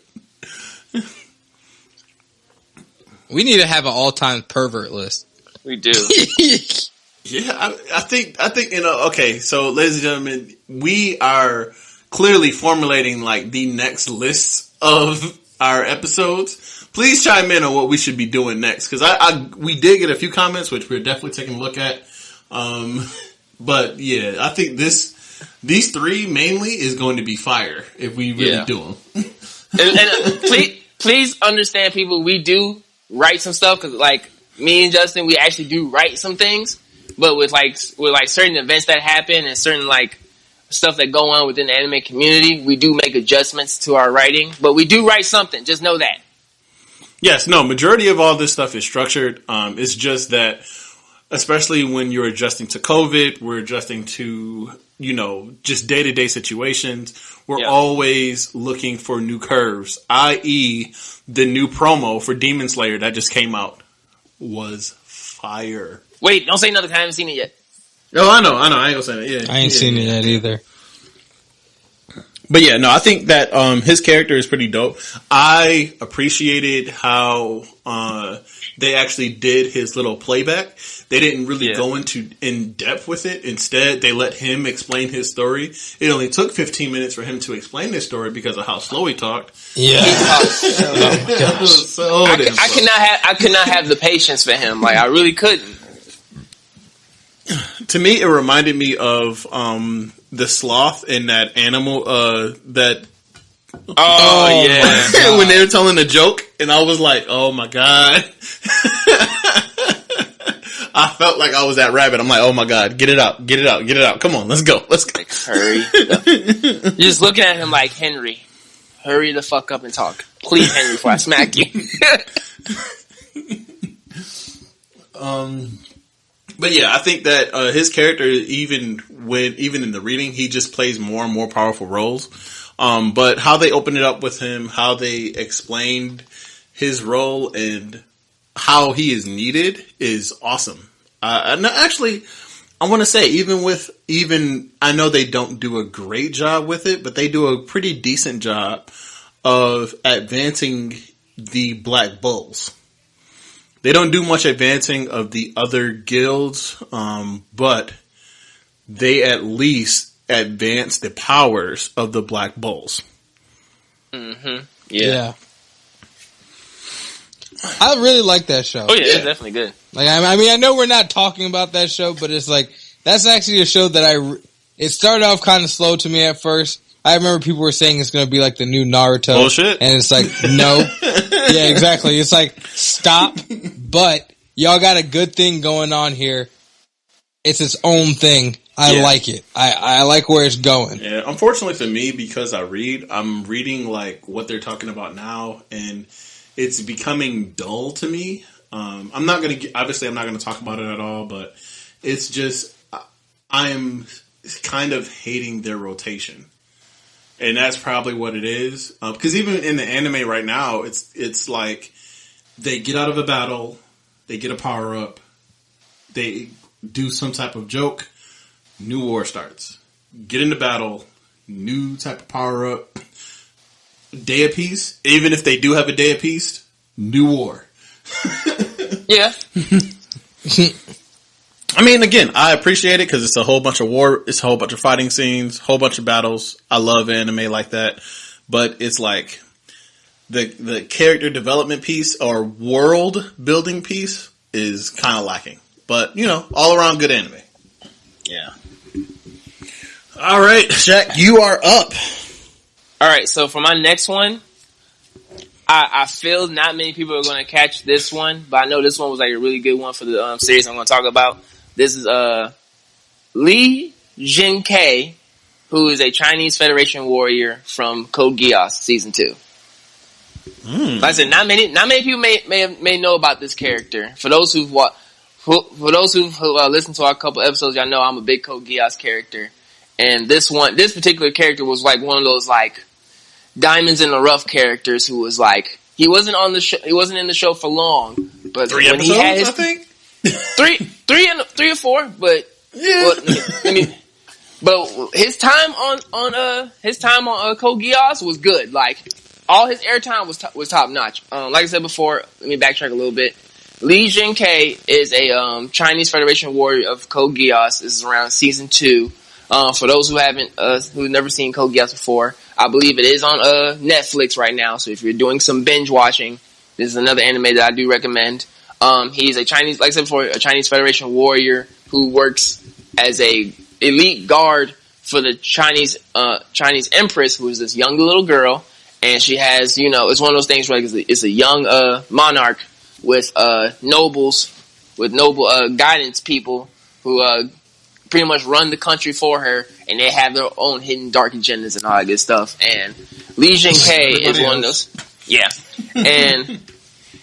We need to have an all-time pervert list. We do. Yeah, I think okay, so ladies and gentlemen, we are clearly formulating like the next list of our episodes. Please chime in on what we should be doing next, because we did get a few comments, which we're definitely taking a look at. But yeah, I think these three mainly is going to be fire if we really do them. and please understand, people, we do write some stuff because like me and Justin, we actually do write some things, but with certain events that happen and certain like stuff that go on within the anime community, we do make adjustments to our writing, but we do write something. Just know that. Yes, no, majority of all this stuff is structured. It's just that, especially when you're adjusting to COVID, we're adjusting to, just day-to-day situations. We're always looking for new curves, i.e. the new promo for Demon Slayer that just came out was fire. Wait, don't say nothing. I haven't seen it yet. Oh, I know. I ain't gonna say that. Yeah, I ain't seen it yet either. But yeah, no, I think that his character is pretty dope. I appreciated how they actually did his little playback. They didn't really go in depth with it. Instead, they let him explain his story. It only took 15 minutes for him to explain his story because of how slow he talked. Yeah. Oh my gosh. I could not have the patience for him. Like I really couldn't. To me, it reminded me of the sloth in that animal that. Oh yeah, when they were telling a joke, and I was like, "Oh my god!" I felt like I was that rabbit. I'm like, "Oh my god, get it out, get it out, get it out! Come on, let's go, let's go." Like, hurry! You're just looking at him like, Henry, hurry the fuck up and talk, please, Henry, before I smack you. But yeah, I think that his character, even in the reading, he just plays more and more powerful roles. But how they opened it up with him, how they explained his role and how he is needed is awesome. And actually, I want to say, even I know they don't do a great job with it, but they do a pretty decent job of advancing the Black Bulls. They don't do much advancing of the other guilds, but they at least advance the powers of the Black Bulls. Mm-hmm. Yeah. I really like that show. Oh yeah, it's definitely good. Like I mean, I know we're not talking about that show, but it's like that's actually a show that it started off kind of slow to me at first. I remember people were saying it's going to be like the new Naruto. Bullshit. And it's like, no. Yeah, exactly. It's like, stop. But y'all got a good thing going on here. It's its own thing. I like it. I like where it's going. Yeah, unfortunately for me, because I'm reading like what they're talking about now, and it's becoming dull to me. I'm not going to talk about it at all, but it's just, I am kind of hating their rotation. And that's probably what it is. Because even in the anime right now, it's like they get out of a battle, they get a power up, they do some type of joke, new war starts. Get into battle, new type of power up, day of peace. Even if they do have a day of peace, new war. Yeah. I mean, again, I appreciate it because it's a whole bunch of war, it's a whole bunch of fighting scenes, whole bunch of battles. I love anime like that, but it's like the character development piece or world building piece is kind of lacking. But you know, all around good anime. Yeah. All right, Shaq, you are up. All right, so for my next one, I feel not many people are going to catch this one, but I know this one was like a really good one for the series I'm going to talk about. This is Lee Jin-Kei, who is a Chinese Federation warrior from Code Geass Season 2. Like I said, not many people may know about this character. For those who've listened to our couple episodes, y'all know I'm a big Code Geass character. And this particular character was like one of those like diamonds in the rough characters who was like, he wasn't in the show for long, but 3 when episodes, he had his, I think? three or four, but Yeah. But his time on Code Geass was good. Like all his airtime was top notch. Like I said before, let me backtrack a little bit. Lee Jin-Kei is a Chinese Federation warrior of Code Geass. This is around season 2. For those who've never seen Code Geass before, I believe it is on Netflix right now. So if you're doing some binge watching, this is another anime that I do recommend. He's a Chinese, like I said before, a Chinese Federation warrior who works as a elite guard for the Chinese Empress, who is this young little girl, and she has, it's one of those things where it's a young monarch with noble guidance people who pretty much run the country for her, and they have their own hidden dark agendas and all that good stuff. And Lee Jin-Kei is one of those. Yeah. And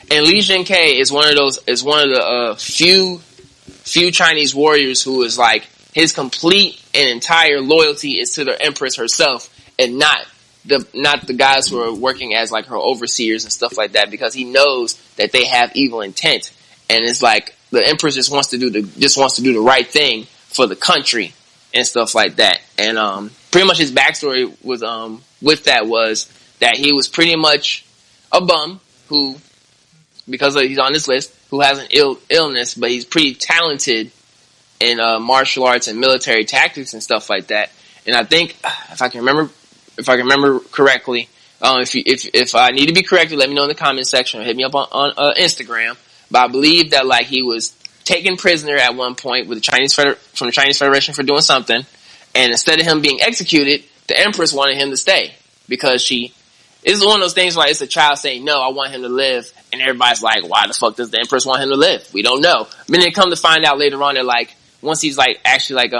Lee Jin-Kei is one of the few Chinese warriors who is like, his complete and entire loyalty is to the Empress herself, and not the guys who are working as like her overseers and stuff like that, because he knows that they have evil intent, and it's like the Empress just wants to do the right thing for the country and stuff like that. And pretty much his backstory was with that was that he was pretty much a bum who, because he's on this list, who has an illness, but he's pretty talented in martial arts and military tactics and stuff like that. And I think, if I can remember correctly, if I need to be corrected, let me know in the comment section or hit me up on Instagram. But I believe that like he was taken prisoner at one point with from the Chinese Federation for doing something, and instead of him being executed, the Empress wanted him to stay because it's one of those things like it's a child saying, no, I want him to live, and everybody's like, why the fuck does the Empress want him to live? We don't know. But then come to find out later on that like once he's like actually like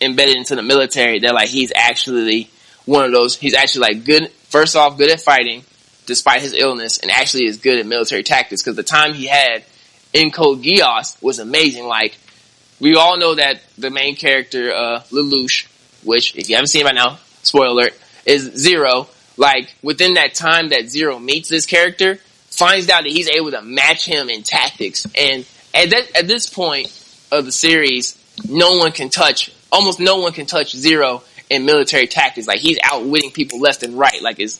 embedded into the military, they're like he's actually one of those, he's actually like good, first off good at fighting despite his illness, and actually is good at military tactics, because the time he had in Code Geass was amazing. Like, we all know that the main character, Lelouch, which, if you haven't seen it by now, spoiler alert, is Zero. Like, within that time that Zero meets this character, finds out that he's able to match him in tactics. And at this point of the series, almost no one can touch Zero in military tactics. Like, he's outwitting people left and right. Like it's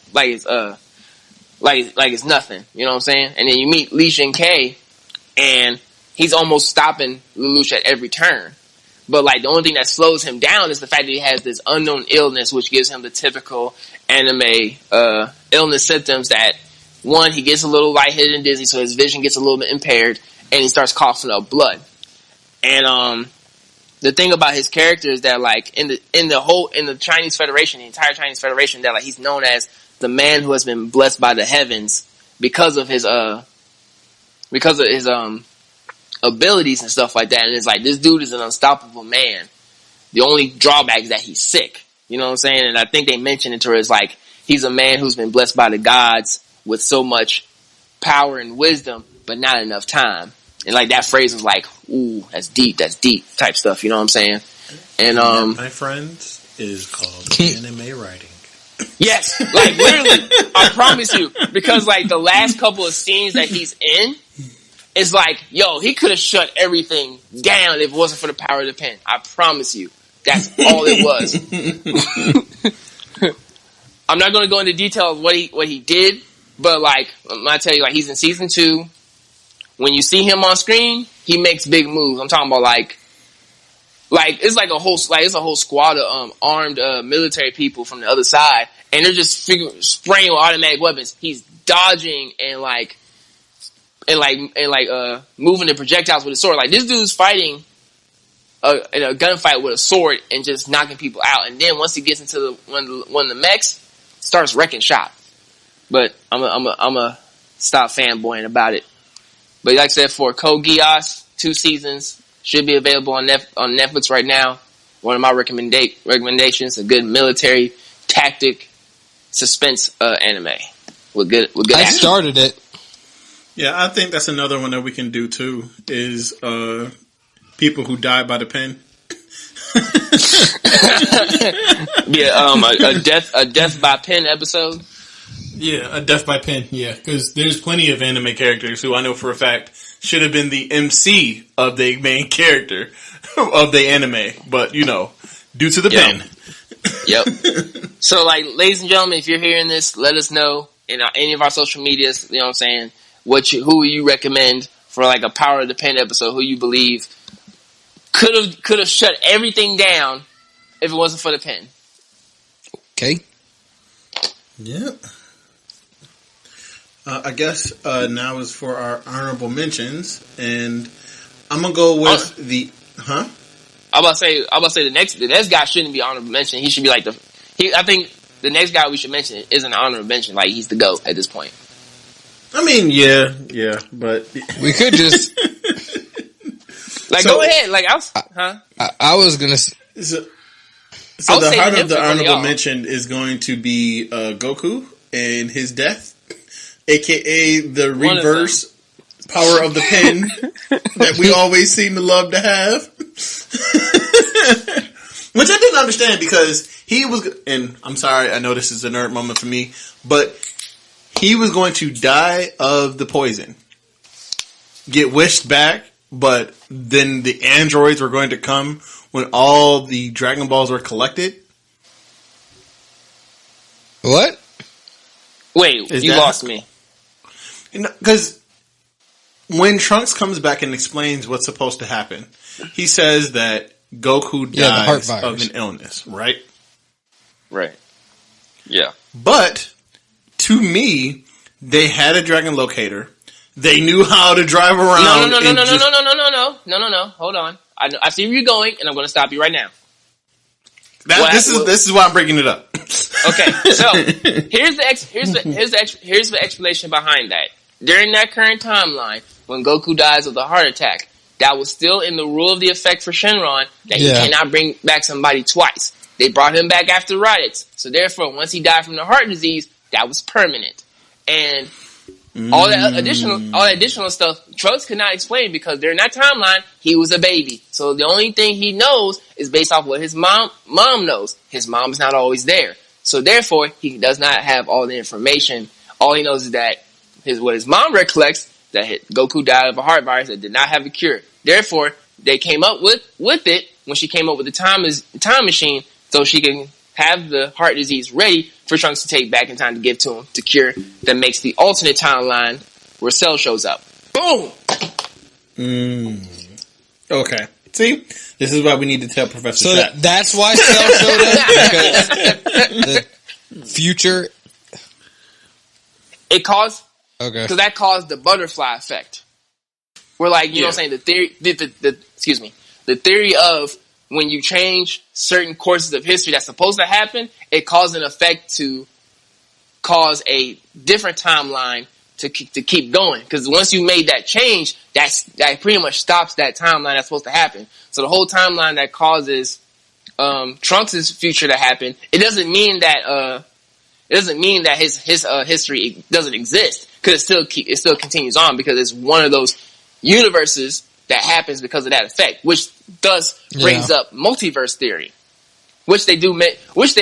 nothing. You know what I'm saying? And then you meet Lee Jin-Kei, and he's almost stopping Lelouch at every turn. But like the only thing that slows him down is the fact that he has this unknown illness, which gives him the typical anime illness symptoms that, one, he gets a little lightheaded and dizzy, so his vision gets a little bit impaired, and he starts coughing up blood. And the thing about his character is that like in the Chinese Federation, the entire Chinese Federation, that like he's known as the man who has been blessed by the heavens because of his abilities and stuff like that. And it's like, this dude is an unstoppable man. The only drawback is that he's sick. You know what I'm saying? And I think they mentioned it to her as like, he's a man who's been blessed by the gods with so much power and wisdom, but not enough time. And like that phrase was like, ooh, that's deep type stuff. You know what I'm saying? And my friends, is called anime writing. Yes, like literally, I promise you, because like the last couple of scenes that he's in, it's like, yo, he could have shut everything down if it wasn't for the power of the pen. I promise you. That's all it was. I'm not going to go into detail of what he did, but like, I'm going to tell you, like, he's in season 2. When you see him on screen, he makes big moves. I'm talking about like it's like it's a whole squad of armed military people from the other side, and they're just spraying with automatic weapons. He's dodging and moving the projectiles with a sword. Like, this dude's fighting in a gunfight with a sword and just knocking people out. And then once he gets into one of the mechs, starts wrecking shop. But I'm a stop fanboying about it. But like I said, for Code Geass, 2 seasons, should be available on Netflix right now. One of my recommendations, a good military tactic suspense anime with good I action. started it. Yeah, I think that's another one that we can do too, is people who die by the pen. Yeah, a death by pen episode. Yeah, a death by pen, yeah. Because there's plenty of anime characters who I know for a fact should have been the MC of the main character of the anime. But, you know, due to the pen. Yep. So, like, ladies and gentlemen, if you're hearing this, let us know in any of our social medias, you know what I'm saying, who you recommend for, like, a Power of the Pen episode, who you believe could have shut everything down if it wasn't for the pen. Okay. Yep. I guess now is for our honorable mentions, and I'm gonna go with the. Huh? I'm about to say the next guy shouldn't be honorable mention. He should be like I think the next guy we should mention isn't an honorable mention. Like, he's the GOAT at this point. I mean, yeah, but we could just like go ahead. Like I was gonna. So the heart of the honorable mention is going to be Goku and his death, aka the reverse power of the pen that we always seem to love to have. Which I didn't understand, because he was, and I'm sorry, I know this is a nerd moment for me, but he was going to die of the poison, get wished back, but then the androids were going to come when all the Dragon Balls were collected. What? Wait, you lost me. Because when Trunks comes back and explains what's supposed to happen, he says that Goku dies of an illness, right? Right. Yeah. But to me, they had a dragon locator. They knew how to drive around. No. Hold on. I see where you're going, and I'm going to stop you right now. This is why I'm breaking it up. Okay, so here's the explanation behind that. During that current timeline, when Goku dies of the heart attack, that was still in the rule of the effect for Shenron that you cannot bring back somebody twice. They brought him back after Raditz, so therefore, once he died from the heart disease, that was permanent. And all that additional stuff, Trunks could not explain, because during that timeline, he was a baby. So the only thing he knows is based off what his mom knows. His mom's not always there. So therefore, he does not have all the information. All he knows is that what his mom recollects, that Goku died of a heart virus that did not have a cure. Therefore, they came up with it when she came up with the time machine, so she can have the heart disease ready for Trunks to take back in time to give to him to cure, that makes the alternate timeline where Cell shows up. Boom! Okay. See? This is why we need to tell Professor Chat. That's why Cell showed up? Because the future... It caused... Okay. Because that caused the butterfly effect. Where, like, you know what I'm saying, the theory of when you change certain courses of history that's supposed to happen, it causes an effect to cause a different timeline to keep going. Because once you made that change, that pretty much stops that timeline that's supposed to happen. So the whole timeline that causes Trunks' future to happen, it doesn't mean that his history doesn't exist, because it still continues on, because it's one of those universes that happens because of that effect, which thus brings up multiverse theory, which they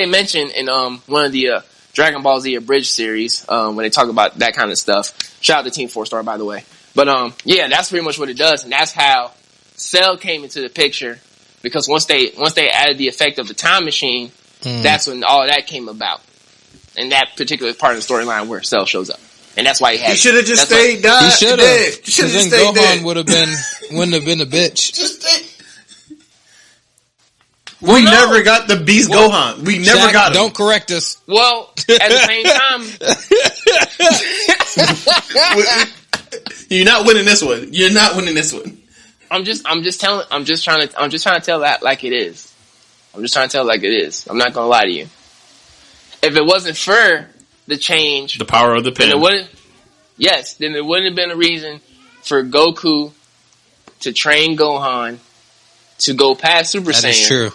mention in one of the Dragon Ball Z Abridged series when they talk about that kind of stuff. Shout out to Team 4 Star, by the way. But yeah, that's pretty much what it does, and that's how Cell came into the picture. Because once they added the effect of the time machine, that's when all that came about, and that particular part of the storyline where Cell shows up, and that's why he should have just stayed dead. He should have. Because then Gohan dead. wouldn't have been a bitch. Just stay. We never got the Beast Gohan. We never Shaq, got him. Don't correct us. Well, at the same time, you're not winning this one. You're not winning this one. I'm just trying to tell that like it is. I'm just trying to tell it like it is. I'm not gonna lie to you. If it wasn't for the change, the power of the pen, then there wouldn't have been a reason for Goku to train Gohan to go past Super Saiyan. That is true.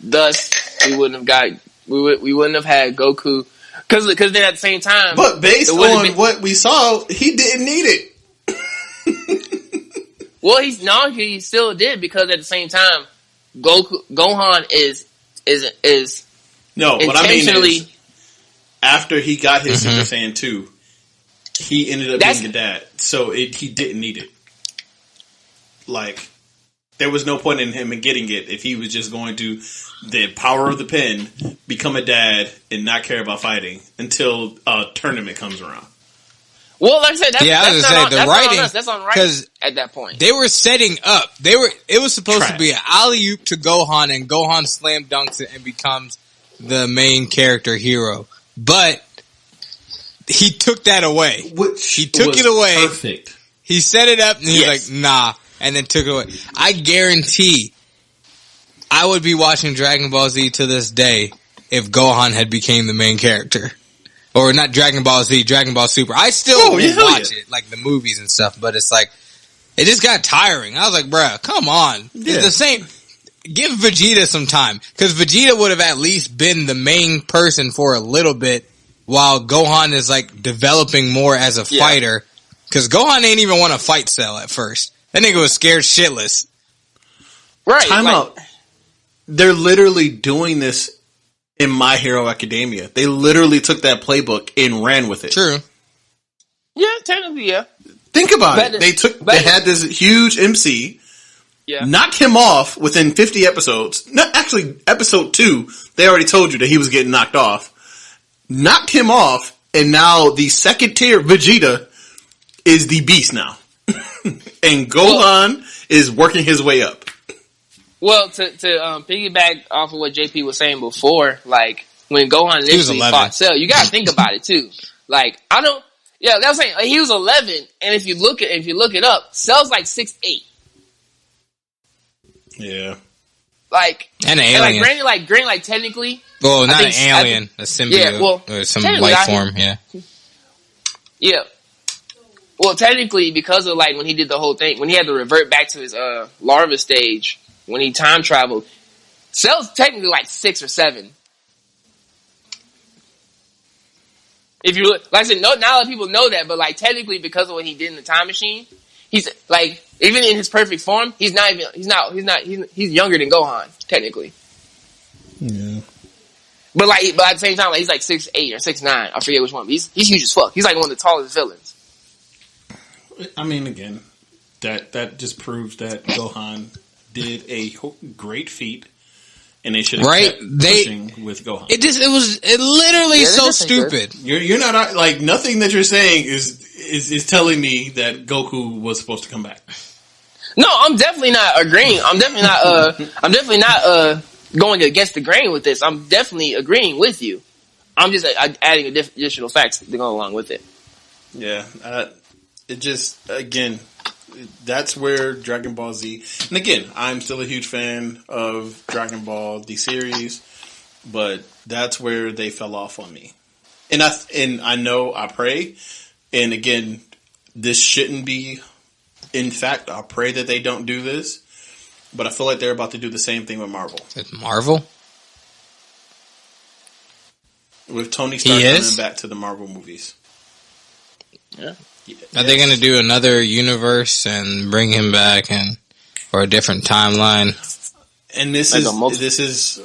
Thus, we wouldn't have had Goku because then at the same time. But based on what we saw, he didn't need it. Well, he still did because at the same time, Gohan is no. What I mean is, after he got his Mm-hmm. Super Saiyan 2, he ended up being a dad, so he didn't need it. Like, there was no point in him getting it if he was just going to the power of the pen, become a dad, and not care about fighting until a tournament comes around. Well, like I said, the writing. That's on writing at that point. They were setting up. It was supposed to be an alley oop to Gohan, and Gohan slam dunks it and becomes the main character hero. But he took that away. He took it away. Perfect. He set it up, and he's like, nah, and then took it away. I guarantee I would be watching Dragon Ball Z to this day if Gohan had became the main character. Or not Dragon Ball Z, Dragon Ball Super. I still watch it, like the movies and stuff, but it's like, it just got tiring. I was like, bruh, come on. Yeah. It's the same. Give Vegeta some time. Cause Vegeta would have at least been the main person for a little bit while Gohan is like developing more as a fighter. Cause Gohan ain't even want to fight Cell at first. That nigga was scared shitless. Right. Time out. They're literally doing this in My Hero Academia. They literally took that playbook and ran with it. True. Yeah, technically, yeah. Think about it. They had this huge MC, knocked him off within 50 episodes. Not actually, episode 2, they already told you that he was getting knocked off. Knocked him off, and now the second tier Vegeta is the beast now. And Gohan is working his way up. Well, to piggyback off of what JP was saying before, like when Gohan initially fought Cell, you gotta think about it too. Like that's what I'm saying. Like, he was 11, and if you look it up, Cell's like 6'8". Yeah. Like an alien. And granted, technically. Well, not an alien, a symbiote or some life form. Yeah. Yeah. Well, technically, because of like when he did the whole thing, when he had to revert back to his larva stage. When he time traveled, Cell's technically like 6 or 7. If you look, like I said, not a lot of people know that, but like technically because of what he did in the time machine, he's like even in his perfect form, he's younger than Gohan technically. Yeah. But at the same time, like he's like 6'8" or 6'9". I forget which one. But he's huge as fuck. He's like one of the tallest villains. I mean, again, that just proves that Gohan did a great feat, and they should have kept pushing with Gohan. It literally so stupid. You're not like nothing that you're saying is telling me that Goku was supposed to come back. No, I'm definitely not agreeing. I'm definitely not going against the grain with this. I'm definitely agreeing with you. I'm just adding additional facts to go along with it. Yeah, it just again. That's where Dragon Ball Z, and again, I'm still a huge fan of Dragon Ball, the series, but that's where they fell off on me. And I pray, and again, this shouldn't be, in fact, I pray that they don't do this, but I feel like they're about to do the same thing with Marvel. With Marvel? With Tony Stark coming back to the Marvel movies. Yeah. Are they going to do another universe and bring him back or a different timeline? And this is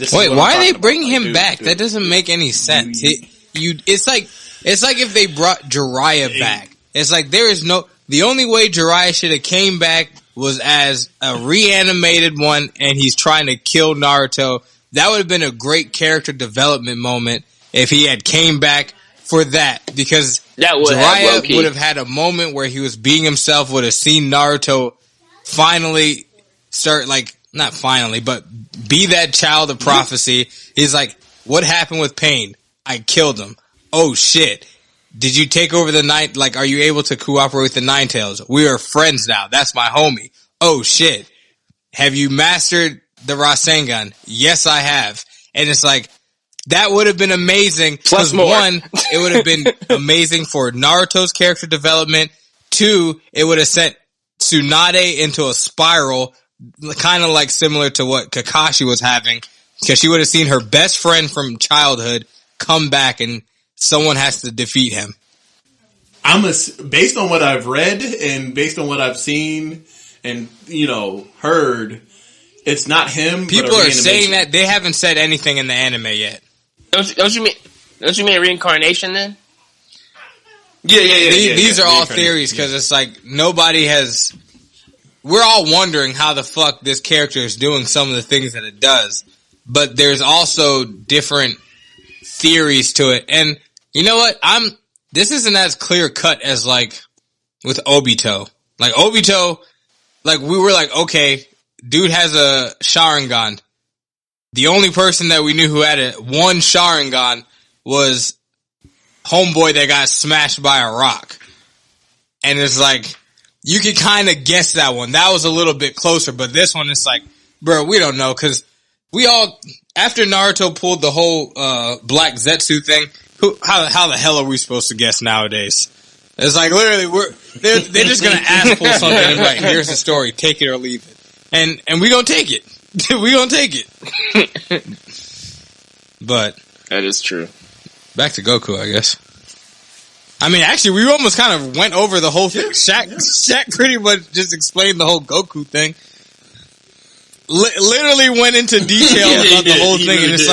why are they bringing him back? That doesn't make any sense. It's like if they brought Jiraiya back It's like the only way Jiraiya should have came back was as a reanimated one, and he's trying to kill Naruto. That would have been a great character development moment if he had came back for that, because Jiraiya would have had a moment where he was being himself, would have seen Naruto finally start, like, not finally, but be that child of prophecy. He's like, what happened with Pain? I killed him. Oh shit. Did you take over the Nine? Like, are you able to cooperate with the Nine Tails? We are friends now. That's my homie. Oh shit. Have you mastered the Rasengan? Yes, I have. And it's like, that would have been amazing. Plus more. One, it would have been amazing for Naruto's character development. Two, it would have sent Tsunade into a spiral, kind of like similar to what Kakashi was having, because she would have seen her best friend from childhood come back and someone has to defeat him. Based on what I've read and based on what I've seen and, heard, it's not him. People are saying that. They haven't said anything in the anime yet. Don't you mean reincarnation then? Yeah. These are all theories, because it's like nobody has. We're all wondering how the fuck this character is doing some of the things that it does, but there's also different theories to it. And you know what? This isn't as clear cut as like with Obito. Like Obito, like we were like, okay, dude has a Sharingan. The only person that we knew who had one Sharingan was homeboy that got smashed by a rock. And it's like, you could kind of guess that one. That was a little bit closer, but this one is like, bro, we don't know, because after Naruto pulled the whole Black Zetsu thing, how the hell are we supposed to guess nowadays? It's like, literally, they're just gonna pull something and be like, here's the story, take it or leave it. And we gonna take it. We gonna take it. But that is true. Back to Goku, I guess. I mean, actually, we almost kind of went over the whole thing. Shaq pretty much just explained the whole Goku thing. Literally went into detail about the whole thing, really, and it's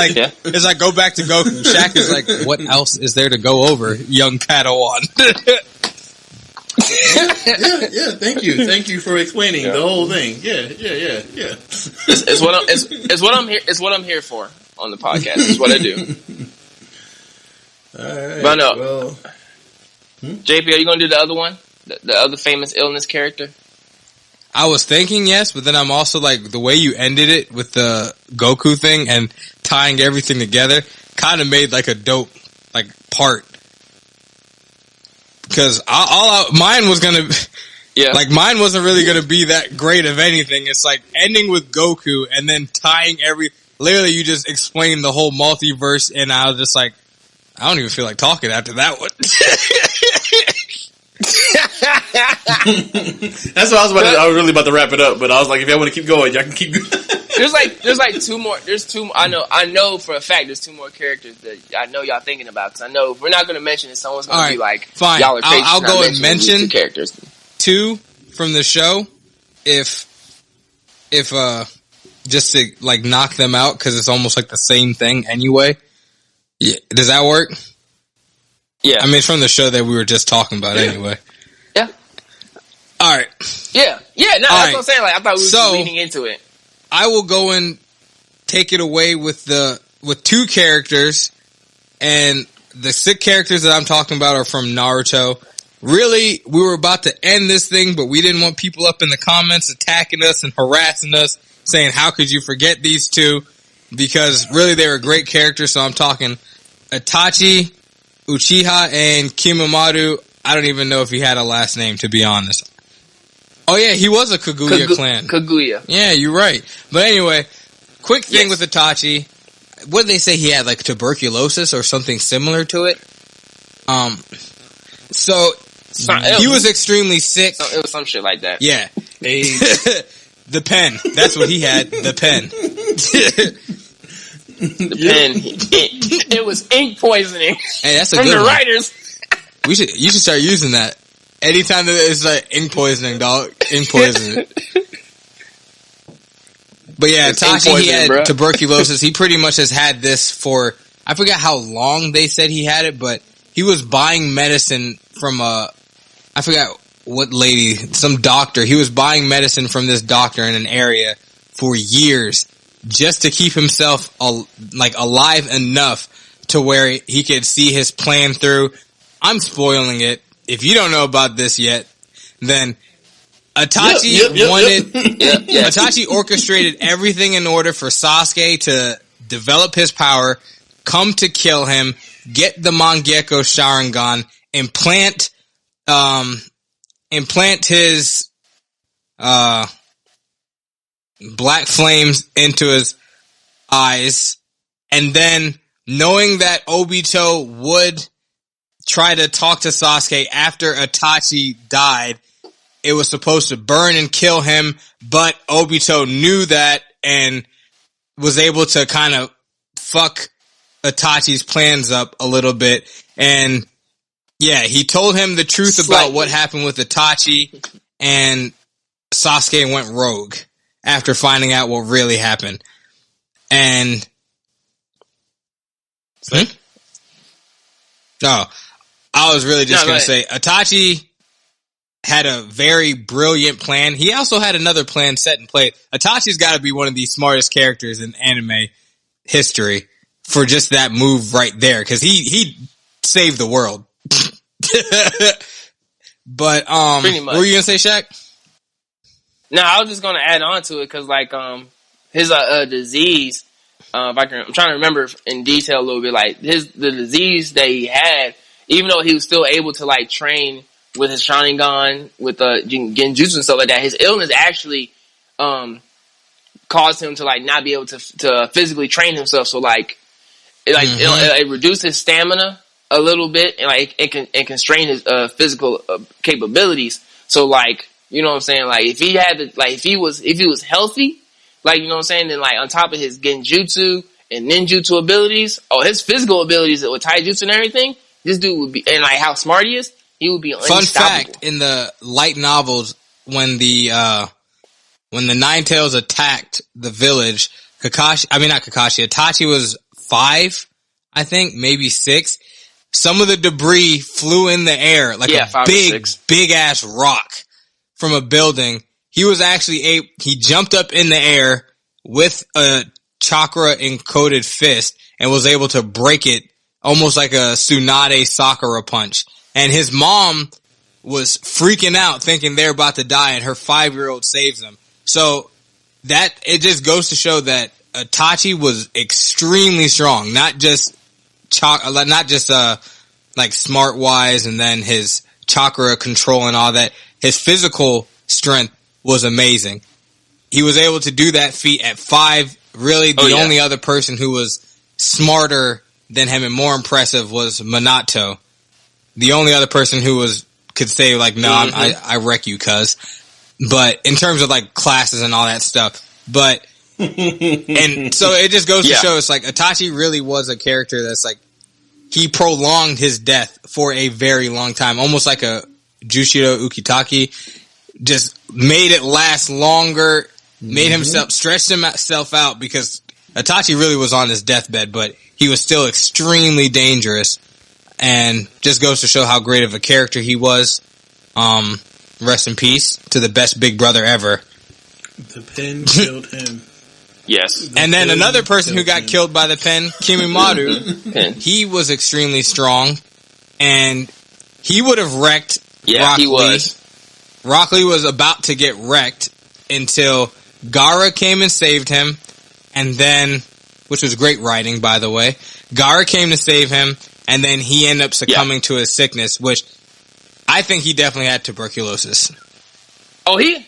like, go back to Goku. Shaq is like, what else is there to go over, young Padawan? Yeah. Thank you for explaining the whole thing. Yeah. It's what I'm here for on the podcast. It's what I do. All right. But no, JP, are you gonna do the other one? The other famous illness character? I was thinking yes, but then I'm also like, the way you ended it with the Goku thing and tying everything together kind of made like a dope like part. Because mine was gonna, like mine wasn't really gonna be that great of anything. It's like ending with Goku and then tying literally you just explained the whole multiverse, and I was just like, I don't even feel like talking after that one. That's what I was really about to wrap it up, but I was like, if y'all want to keep going, y'all can keep going. There's like two more. I know for a fact there's two more characters that I know y'all thinking about. Because I know if we're not going to mention it, someone's going to be like, fine. Y'all are crazy. I'll go and mention two characters. Two from the show, if just to like knock them out, because it's almost like the same thing anyway. Yeah, does that work? Yeah, I mean, it's from the show that we were just talking about anyway. Yeah. All right. Yeah. No, that's what I'm saying. Like, I thought we were leaning into it. I will go and take it away with two characters, and the 6 characters that I'm talking about are from Naruto. Really, we were about to end this thing, but we didn't want people up in the comments attacking us and harassing us, saying, how could you forget these two? Because really, they were great characters, so I'm talking Itachi, Uchiha, and Kimimaro. I don't even know if he had a last name, to be honest. Oh yeah, he was a Kaguya clan. Kaguya. Yeah, you're right. But anyway, quick thing with Itachi. What did they say? He had like tuberculosis or something similar to it. So he was extremely sick. It was some shit like that. Yeah. The pen. That's what he had. The pen. Pen. It was ink poisoning. Hey, that's a from good the one. writers. You should start using that. Anytime that it's like ink poisoning, dog. Ink poisoning. But yeah, Itachi, he had tuberculosis. He pretty much has had this for, I forgot how long they said he had it, but he was buying medicine from I I forgot what lady, some doctor. He was buying medicine from this doctor in an area for years just to keep himself alive enough to where he could see his plan through. I'm spoiling it. If you don't know about this yet, then Itachi wanted. Itachi orchestrated everything in order for Sasuke to develop his power, come to kill him, get the Mangekyo Sharingan, implant his black flames into his eyes, and then knowing that Obito would try to talk to Sasuke after Itachi died, it was supposed to burn and kill him, but Obito knew that and was able to kind of fuck Itachi's plans up a little bit. And yeah, he told him the truth about what happened with Itachi, and Sasuke went rogue after finding out what really happened. And I was really just going to say, Itachi had a very brilliant plan. He also had another plan set in place. Itachi's got to be one of the smartest characters in anime history for just that move right there, because he saved the world. But pretty much. What were you gonna say, Shaq? No, I was just gonna add on to it because his disease. I'm trying to remember in detail a little bit. Like the disease that he had, even though he was still able to like train with his Sharingan, with genjutsu and stuff like that, his illness actually caused him to like not be able to physically train himself. So like it reduced his stamina a little bit, and like it constrain his physical capabilities. So like, you know what I'm saying? Like if he had if he was healthy, like, you know what I'm saying, then like on top of his genjutsu and ninjutsu abilities, his physical abilities with taijutsu and everything, this dude would be, and like how smart he is, he would be unstoppable. Fun fact, in the light novels, when the Nine Tails attacked the village, Itachi was 5, I think, maybe 6. Some of the debris flew in the air like a big ass rock from a building. He was actually he jumped up in the air with a chakra encoded fist and was able to break it almost like a Tsunade Sakura punch. And his mom was freaking out thinking they're about to die, and her 5-year-old saves them. So that, it just goes to show that Itachi was extremely strong, not just like smart wise, and then his chakra control and all that. His physical strength was amazing. He was able to do that feat at 5. Really, the only other person who was smarter than him and more impressive was Minato. The only other person who could say like, no, I wreck you, cuz. But in terms of like classes and all that stuff, but and so it just goes to show, it's like Itachi really was a character that's like, he prolonged his death for a very long time, almost like a Jushiro Ukitake. Just made it last longer, made himself, stretched himself out, because Itachi really was on his deathbed, but he was still extremely dangerous, and just goes to show how great of a character he was. Rest in peace to the best big brother ever. The pen killed him. Yes. And then another person who got killed by the pen, Kimimaro, he was extremely strong, and he would have wrecked Rock he Lee. was. Rock Lee was about to get wrecked until Gaara came and saved him, and then, which was great writing, by the way, Gaara came to save him, and then he ended up succumbing to his sickness, which I think he definitely had tuberculosis. He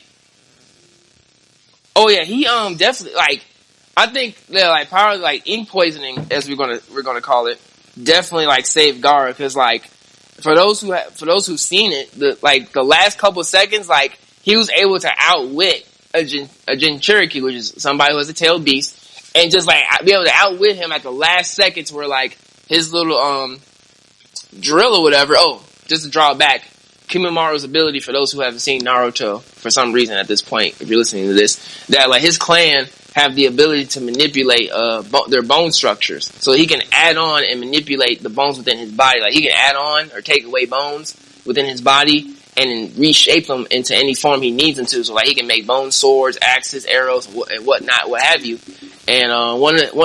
definitely, like, I think that like probably like ink poisoning, as we're gonna call it, definitely like saved Gaara, because like for those who've seen it, the last couple seconds, like he was able to outwit a Jinchuriki, which is somebody who has a tailed beast, and just like be able to outwit him at the last seconds, where like his little drill or whatever. Just to draw back, Kimimara's ability, for those who haven't seen Naruto for some reason at this point, if you're listening to this, that like his clan have the ability to manipulate their bone structures, so he can add on and manipulate the bones within his body. Like he can add on or take away bones within his body, and reshape him into any form he needs him to. So like he can make bone swords, axes, arrows, and whatnot, what have you. And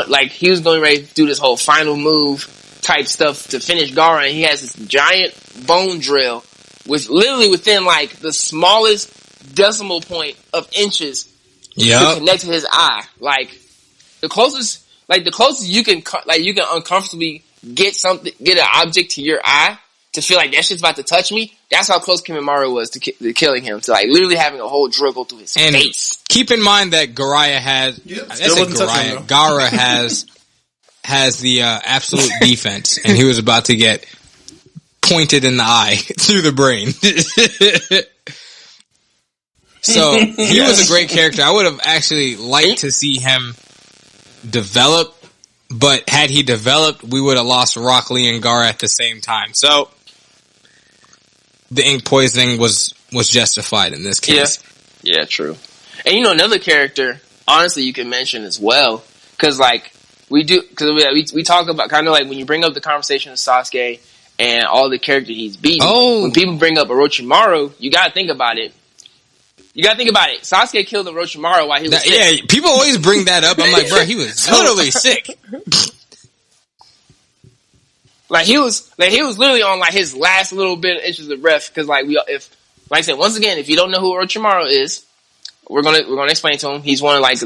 like he was going ready to do this whole final move type stuff to finish Gaara, and he has this giant bone drill with literally within like the smallest decimal point of inches to connect to his eye. Like the closest you can uncomfortably get an object to your eye to feel like that shit's about to touch me. That's how close Kimimaro was to killing him, to like literally having a whole drill go through his face. Keep in mind that Gaara has the absolute defense, and he was about to get pointed in the eye through the brain. So he was a great character. I would have actually liked to see him develop, but had he developed, we would have lost Rock Lee and Gaara at the same time. So the ink poisoning was justified in this case. Yeah, true. And another character, honestly, you can mention as well, because like we talk about kind of like when you bring up the conversation of Sasuke and all the characters he's beaten. When people bring up Orochimaru, you gotta think about it. Sasuke killed Orochimaru while he was sick. Yeah, people always bring that up. I'm like, bro, he was totally sick. Like he was literally on like his last little bit of inches of breath. Because like like I said, once again, if you don't know who Orochimaru is, we're gonna explain to him. He's one of like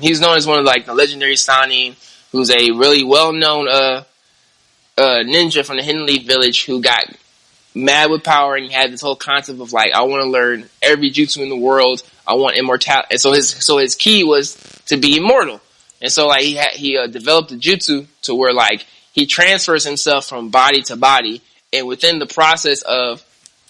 he's known as one of like the legendary Sannin, who's a really well known ninja from the Hidden Leaf Village who got mad with power and he had this whole concept of like, I want to learn every jutsu in the world. I want immortality. And so his key was to be immortal. And so like he developed a jutsu to where like he transfers himself from body to body, and within the process of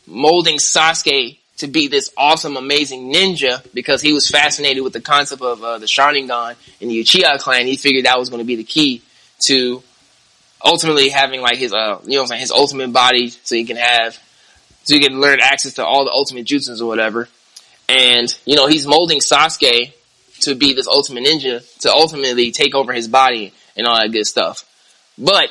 molding Sasuke to be this awesome, amazing ninja, because he was fascinated with the concept of the Sharingan and the Uchiha clan, he figured that was going to be the key to ultimately having like his his ultimate body, so he can learn access to all the ultimate jutsus or whatever. And he's molding Sasuke to be this ultimate ninja to ultimately take over his body and all that good stuff. But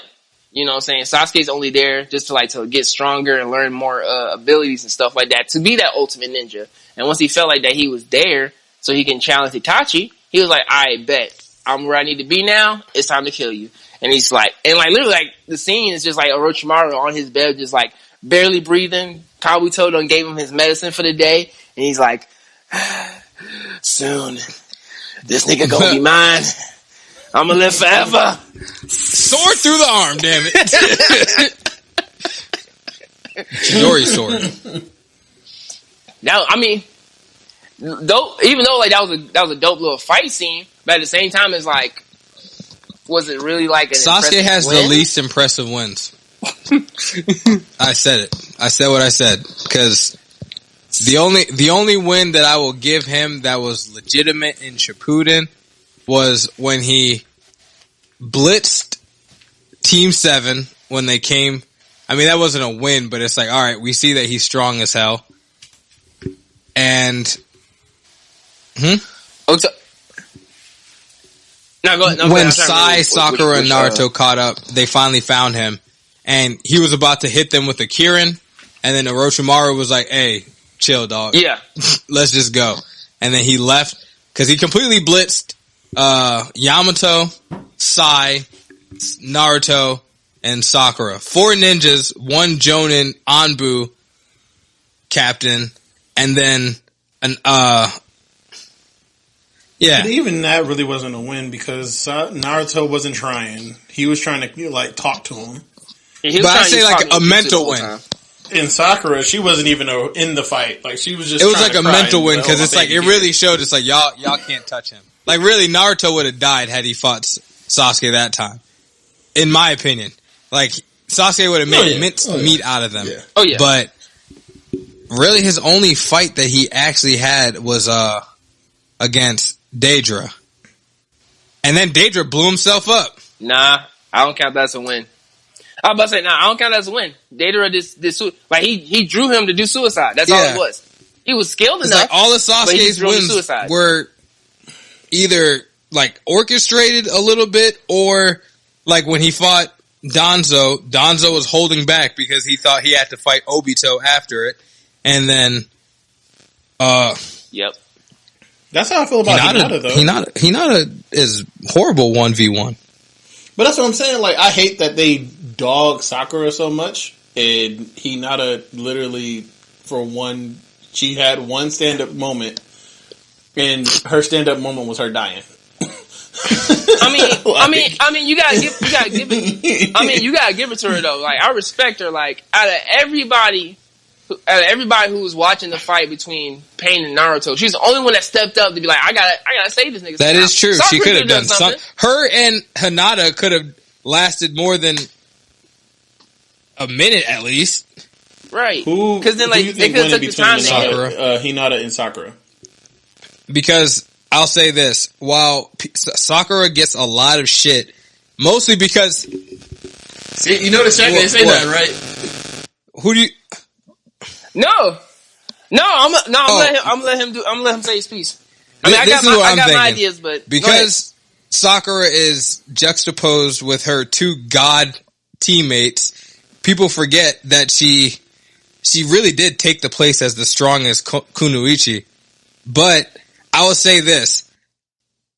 Sasuke's only there just to get stronger and learn more abilities and stuff like that to be that ultimate ninja. And once he felt like that he was there so he can challenge Itachi, he was like, I bet I'm where I need to be now. It's time to kill you. And he's like, literally like the scene is just like Orochimaru on his bed, just like barely breathing. Kabuto done gave him his medicine for the day. And he's like, soon this nigga gonna be mine. I'm gonna live forever. Sword through the arm, damn it. Chidori sword. Now, I mean, even though like that was a dope little fight scene, but at the same time, it's like, was it really like an Sasuke has win? the least impressive wins. I said it. I said what I said, because the only win that I will give him that was legitimate in Shippuden was when he blitzed Team 7 when they came. I mean, that wasn't a win, but it's like, all right, we see that he's strong as hell. And when Sai, Sakura, and Naruto caught up, they finally found him, and he was about to hit them with a Kirin, and then Orochimaru was like, hey, chill, dog. Yeah. Let's just go. And then he left, because he completely blitzed Yamato, Sai, Naruto, and Sakura. 4 ninjas, 1 Jonin, Anbu captain, and then yeah. But even that really wasn't a win because Naruto wasn't trying. He was trying to talk to him. But I say like a mental win. In Sakura, she wasn't even in the fight. Like she was just. It was like a mental win because it's like it really showed. It's like y'all can't touch him. Like really, Naruto would have died had he fought Sasuke that time. In my opinion, like Sasuke would have made minced meat out of them. Yeah. Oh yeah. But really, his only fight that he actually had was against Daedra, and then Daedra blew himself up. Nah, I don't count that as a win. I was about to say, I don't count that as a win. Daedra like he drew him to do suicide. That's all it was. He was skilled enough. Like all of Sasuke's wins were either like orchestrated a little bit, or like when he fought Danzo was holding back because he thought he had to fight Obito after it, and then Yep. That's how I feel about Hinata, though. Hinata is horrible 1v1. But that's what I'm saying. Like, I hate that they dog Sakura so much, and Hinata literally she had one stand-up moment, and her stand-up moment was her dying. I mean, you gotta give it. I mean, you gotta give it to her though. Like, I respect her. Like, out of everybody who was watching the fight between Pain and Naruto, she's the only one that stepped up to be like, I gotta save this nigga. That is true. Sakura she could have done something. Her and Hinata could have lasted more than a minute at least. Right. Because then, like, they could have took the time to Hinata and Sakura. Because I'll say this, while Sakura gets a lot of shit, mostly because... See, you notice Shaq didn't say that, right? Who do you... No, I'm gonna let him say his piece. I mean, I got my ideas, but because Sakura is juxtaposed with her two god teammates, people forget that she really did take the place as the strongest Kunoichi. But I will say this,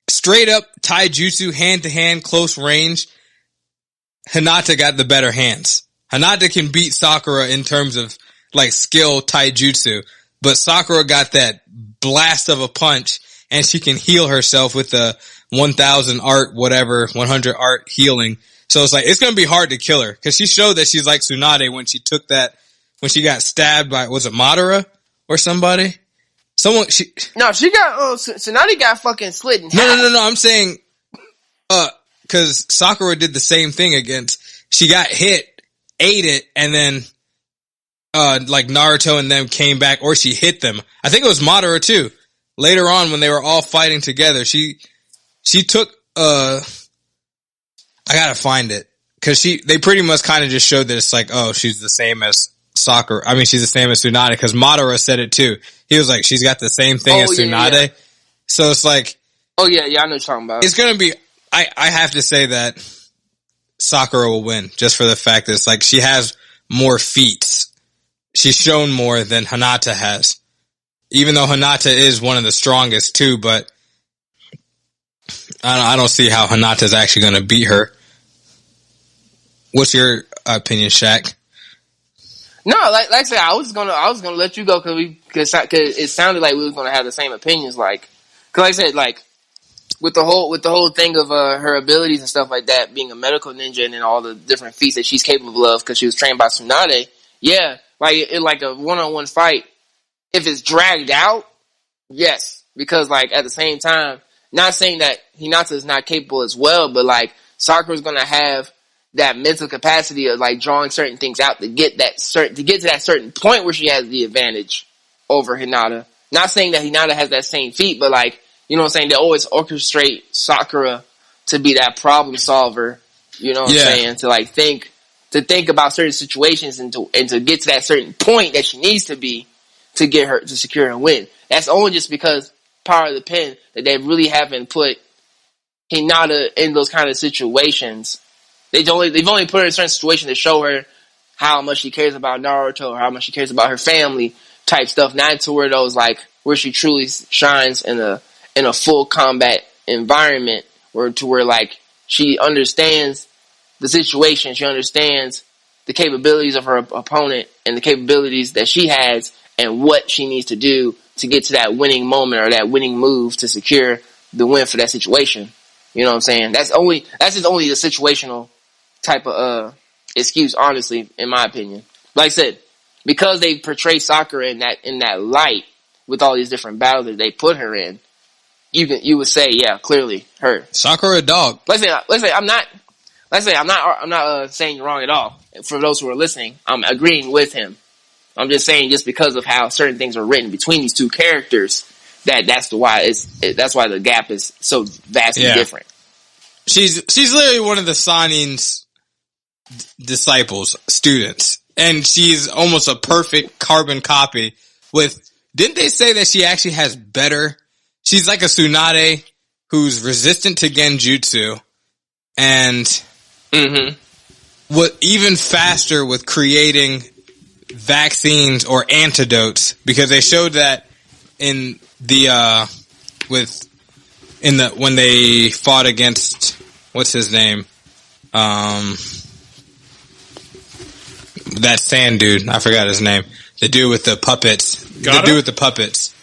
straight up taijutsu, hand to hand, close range, Hinata got the better hands. Hinata can beat Sakura in terms of like skill taijutsu, but Sakura got that blast of a punch, and she can heal herself with the 1000 art, whatever, 100 art healing. So it's like, it's going to be hard to kill her, because she showed that she's like Tsunade when she got stabbed by, was it Madara or somebody? Tsunade got fucking slit in half. No, I'm saying, cause Sakura did the same thing she got hit, ate it, and then, like Naruto and them came back, or she hit them. I think it was Madara too. Later on, when they were all fighting together, she took, I gotta find it. Cause they pretty much kind of just showed that it's like, oh, she's the same as Sakura. I mean, she's the same as Tsunade, cause Madara said it too. He was like, she's got the same thing as Tsunade. Yeah. So it's like, oh yeah, I know what you're talking about. It's gonna be, I have to say that Sakura will win, just for the fact that it's like, she has more feats. She's shown more than Hinata has. Even though Hinata is one of the strongest too, but I don't see how Hinata's actually going to beat her. What's your opinion, Shaq? No, like I said, I was gonna let you go because it sounded like we were gonna have the same opinions. Like, cause like I said, like with the whole thing of her abilities and stuff like that, being a medical ninja and then all the different feats that she's capable of because she was trained by Tsunade. Yeah. Like a one-on-one fight, if it's dragged out, yes. Because, like, at the same time, not saying that Hinata is not capable as well, but, like, Sakura's gonna have that mental capacity of, like, drawing certain things out to get to that certain point where she has the advantage over Hinata. Not saying that Hinata has that same feat, but, like, you know what I'm saying? They always orchestrate Sakura to be that problem solver, you know what I'm saying? To, like, think about certain situations and to get to that certain point that she needs to be to get her to secure a win. That's only just because Power of the Pen that they really haven't put Hinata in those kind of situations. They've only put her in a certain situation to show her how much she cares about Naruto or how much she cares about her family type stuff. Not to where those like where she truly shines in a full combat environment, where like she understands the situation, she understands the capabilities of her opponent and the capabilities that she has and what she needs to do to get to that winning moment or that winning move to secure the win for that situation. You know what I'm saying? That's just only the situational type of excuse, honestly, in my opinion. Like I said, because they portray Sakura in that light with all these different battles that they put her in, you would say, yeah, clearly her. Sakura a dog. Let's say I'm not saying you're wrong at all. For those who are listening, I'm agreeing with him. I'm just saying, just because of how certain things are written between these two characters, that's why the gap is so vastly different. She's literally one of the Sanin's disciples, students, and she's almost a perfect carbon copy. Didn't they say that she actually has better? She's like a Tsunade who's resistant to Genjutsu, and even faster with creating vaccines or antidotes, because they showed that in the when they fought against what's his name, that sand dude, I forgot his name, the dude with the puppets, the dude with the puppets.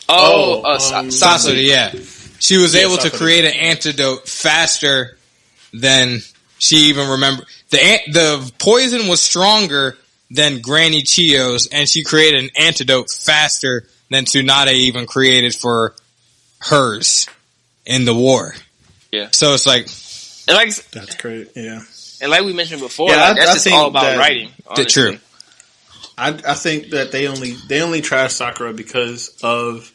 Sasori, yeah. She was able to create an antidote faster than she even remembered. The poison was stronger than Granny Chio's, and she created an antidote faster than Tsunade even created for hers in the war. Yeah. So it's like, that's great. Yeah. And like we mentioned before, that's just all about writing. True. I think that they only trash Sakura because of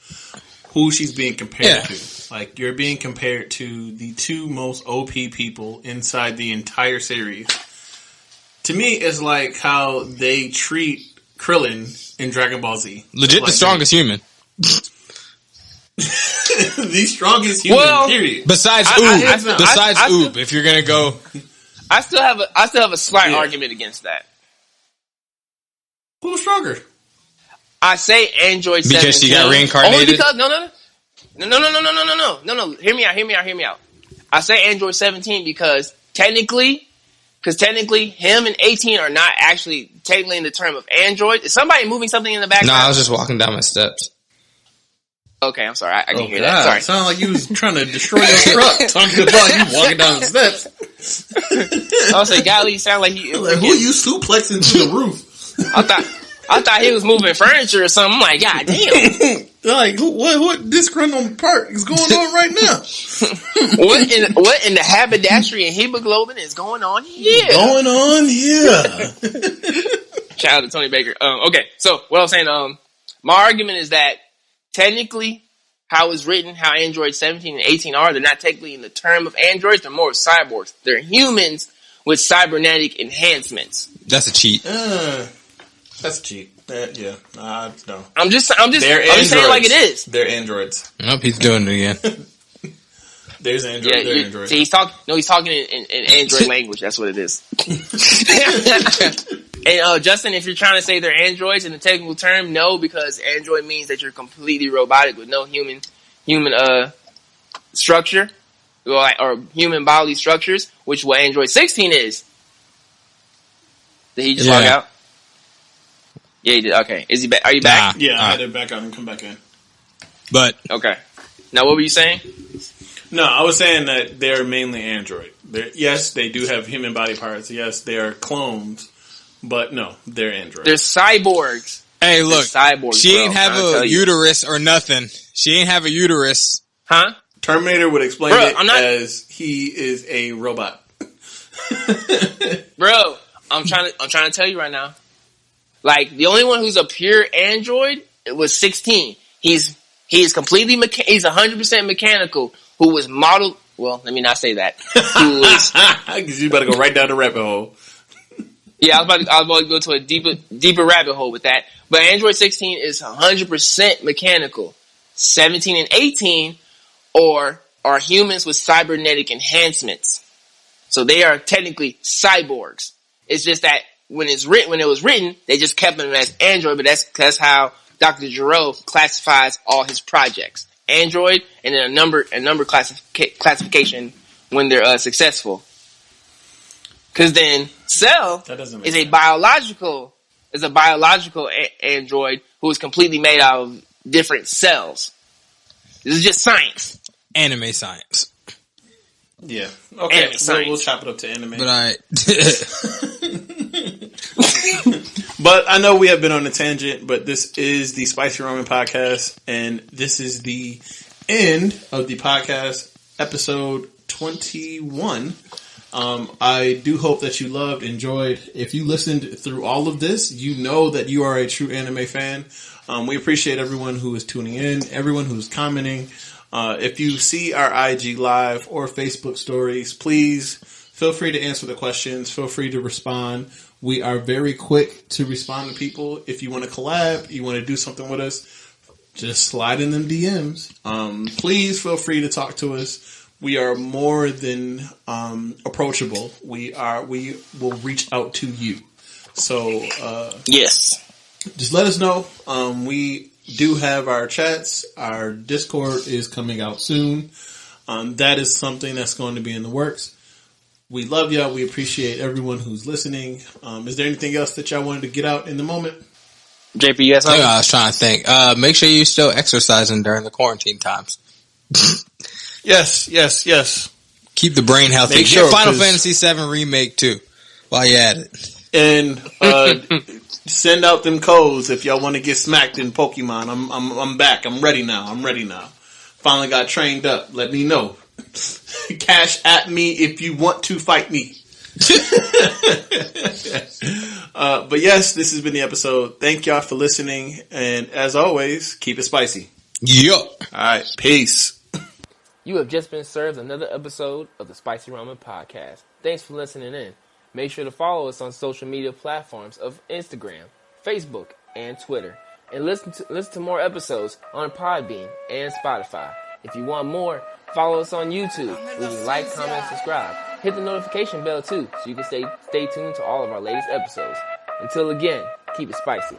who she's being compared to. Like, you're being compared to the two most OP people inside the entire series. To me, it's like how they treat Krillin in Dragon Ball Z. Legit like the strongest human. The strongest human, period. Besides Oob, if you're going to go... I still have a slight argument against that. Who's stronger? I say Android 17. Because she got reincarnated? Only because, no. Hear me out. I say Android 17 because technically him and 18 are not actually technically in the term of Android. Is somebody moving something in the background? No, I was just walking down my steps. Okay, I'm sorry. I didn't hear that. Sorry. Sounded like you was trying to destroy your truck. Talking about you walking down the steps. I was like, golly, you sound like he. Like, who are you suplexing to the roof? I thought he was moving furniture or something. I'm like, God damn. Like, what disgruntled part is going on right now? what in the haberdashery and hemoglobin is going on here? Shout out to Tony Baker. Okay, so what I was saying, my argument is that technically, how it's written, how Android 17 and 18 are, they're not technically in the term of androids, they're more cyborgs. They're humans with cybernetic enhancements. That's a cheat. That's cheap. Yeah. No. I'm just saying like it is. They're androids. Nope, he's doing it again. There's androids. They're androids. See, he's talking in android language. That's what it is. And Justin, if you're trying to say they're androids in the technical term, no, because android means that you're completely robotic with no human structure or human bodily structures, which what Android 16 is. Did he just log out? Yeah, he did. Okay. Is he back? Are you back? Yeah, I had to back out and come back in. But okay. Now, what were you saying? No, I was saying that they're mainly android. Yes, they do have human body parts. Yes, they are clones. But no, they're androids. They're cyborgs. Hey, look. Cyborgs, she ain't have a uterus or nothing. She ain't have a uterus. Huh? Terminator would explain as he is a robot. Bro, I'm trying to tell you right now. Like, the only one who's a pure android was 16. He's completely he's 100% mechanical. Who was modeled? Well, let me not say that. Who was? Because you better go right down the rabbit hole. Yeah, I was about to go to a deeper rabbit hole with that. But Android 16 is 100% mechanical. 17 and 18 are humans with cybernetic enhancements. So they are technically cyborgs. It's just that when it was written, they just kept them as Android, but that's how Dr. Giro classifies all his projects. Android and then a number classification when they're successful. Because then Cell is a biological android who is completely made out of different cells. This is just science. Anime science. Yeah. Okay. We'll chop it up to anime. But But I know we have been on a tangent, but this is the Spicy Ramen Podcast, and this is the end of the podcast, episode 21. I do hope that you enjoyed. If you listened through all of this, you know that you are a true anime fan. We appreciate everyone who is tuning in, everyone who's commenting. If you see our IG live or Facebook stories, please feel free to answer the questions. Feel free to respond. We are very quick to respond to people. If you want to collab, you want to do something with us, just slide in them DMs. Please feel free to talk to us. We are more than approachable. We will reach out to you. So Yes. just let us know. We do have our chats. Our Discord is coming out soon. That is something that's going to be in the works. We love y'all. We appreciate everyone who's listening. Is there anything else that y'all wanted to get out in the moment? JP, you have something? I was trying to think. Make sure you're still exercising during the quarantine times. Yes. Keep the brain healthy. Make sure, Get Final 'cause- Fantasy VII Remake too, while you're at it. And send out them codes if y'all want to get smacked in Pokemon. I'm back. I'm ready now. Finally got trained up. Let me know. Cash at me if you want to fight me. But yes, this has been the episode. Thank y'all for listening. And as always, keep it spicy. Yup. All right. Peace. You have just been served another episode of the Spicy Ramen Podcast. Thanks for listening in. Make sure to follow us on social media platforms of Instagram, Facebook, and Twitter. And listen to more episodes on Podbean and Spotify. If you want more, follow us on YouTube. Leave a like, comment, and subscribe. Hit the notification bell too, so you can stay tuned to all of our latest episodes. Until again, keep it spicy.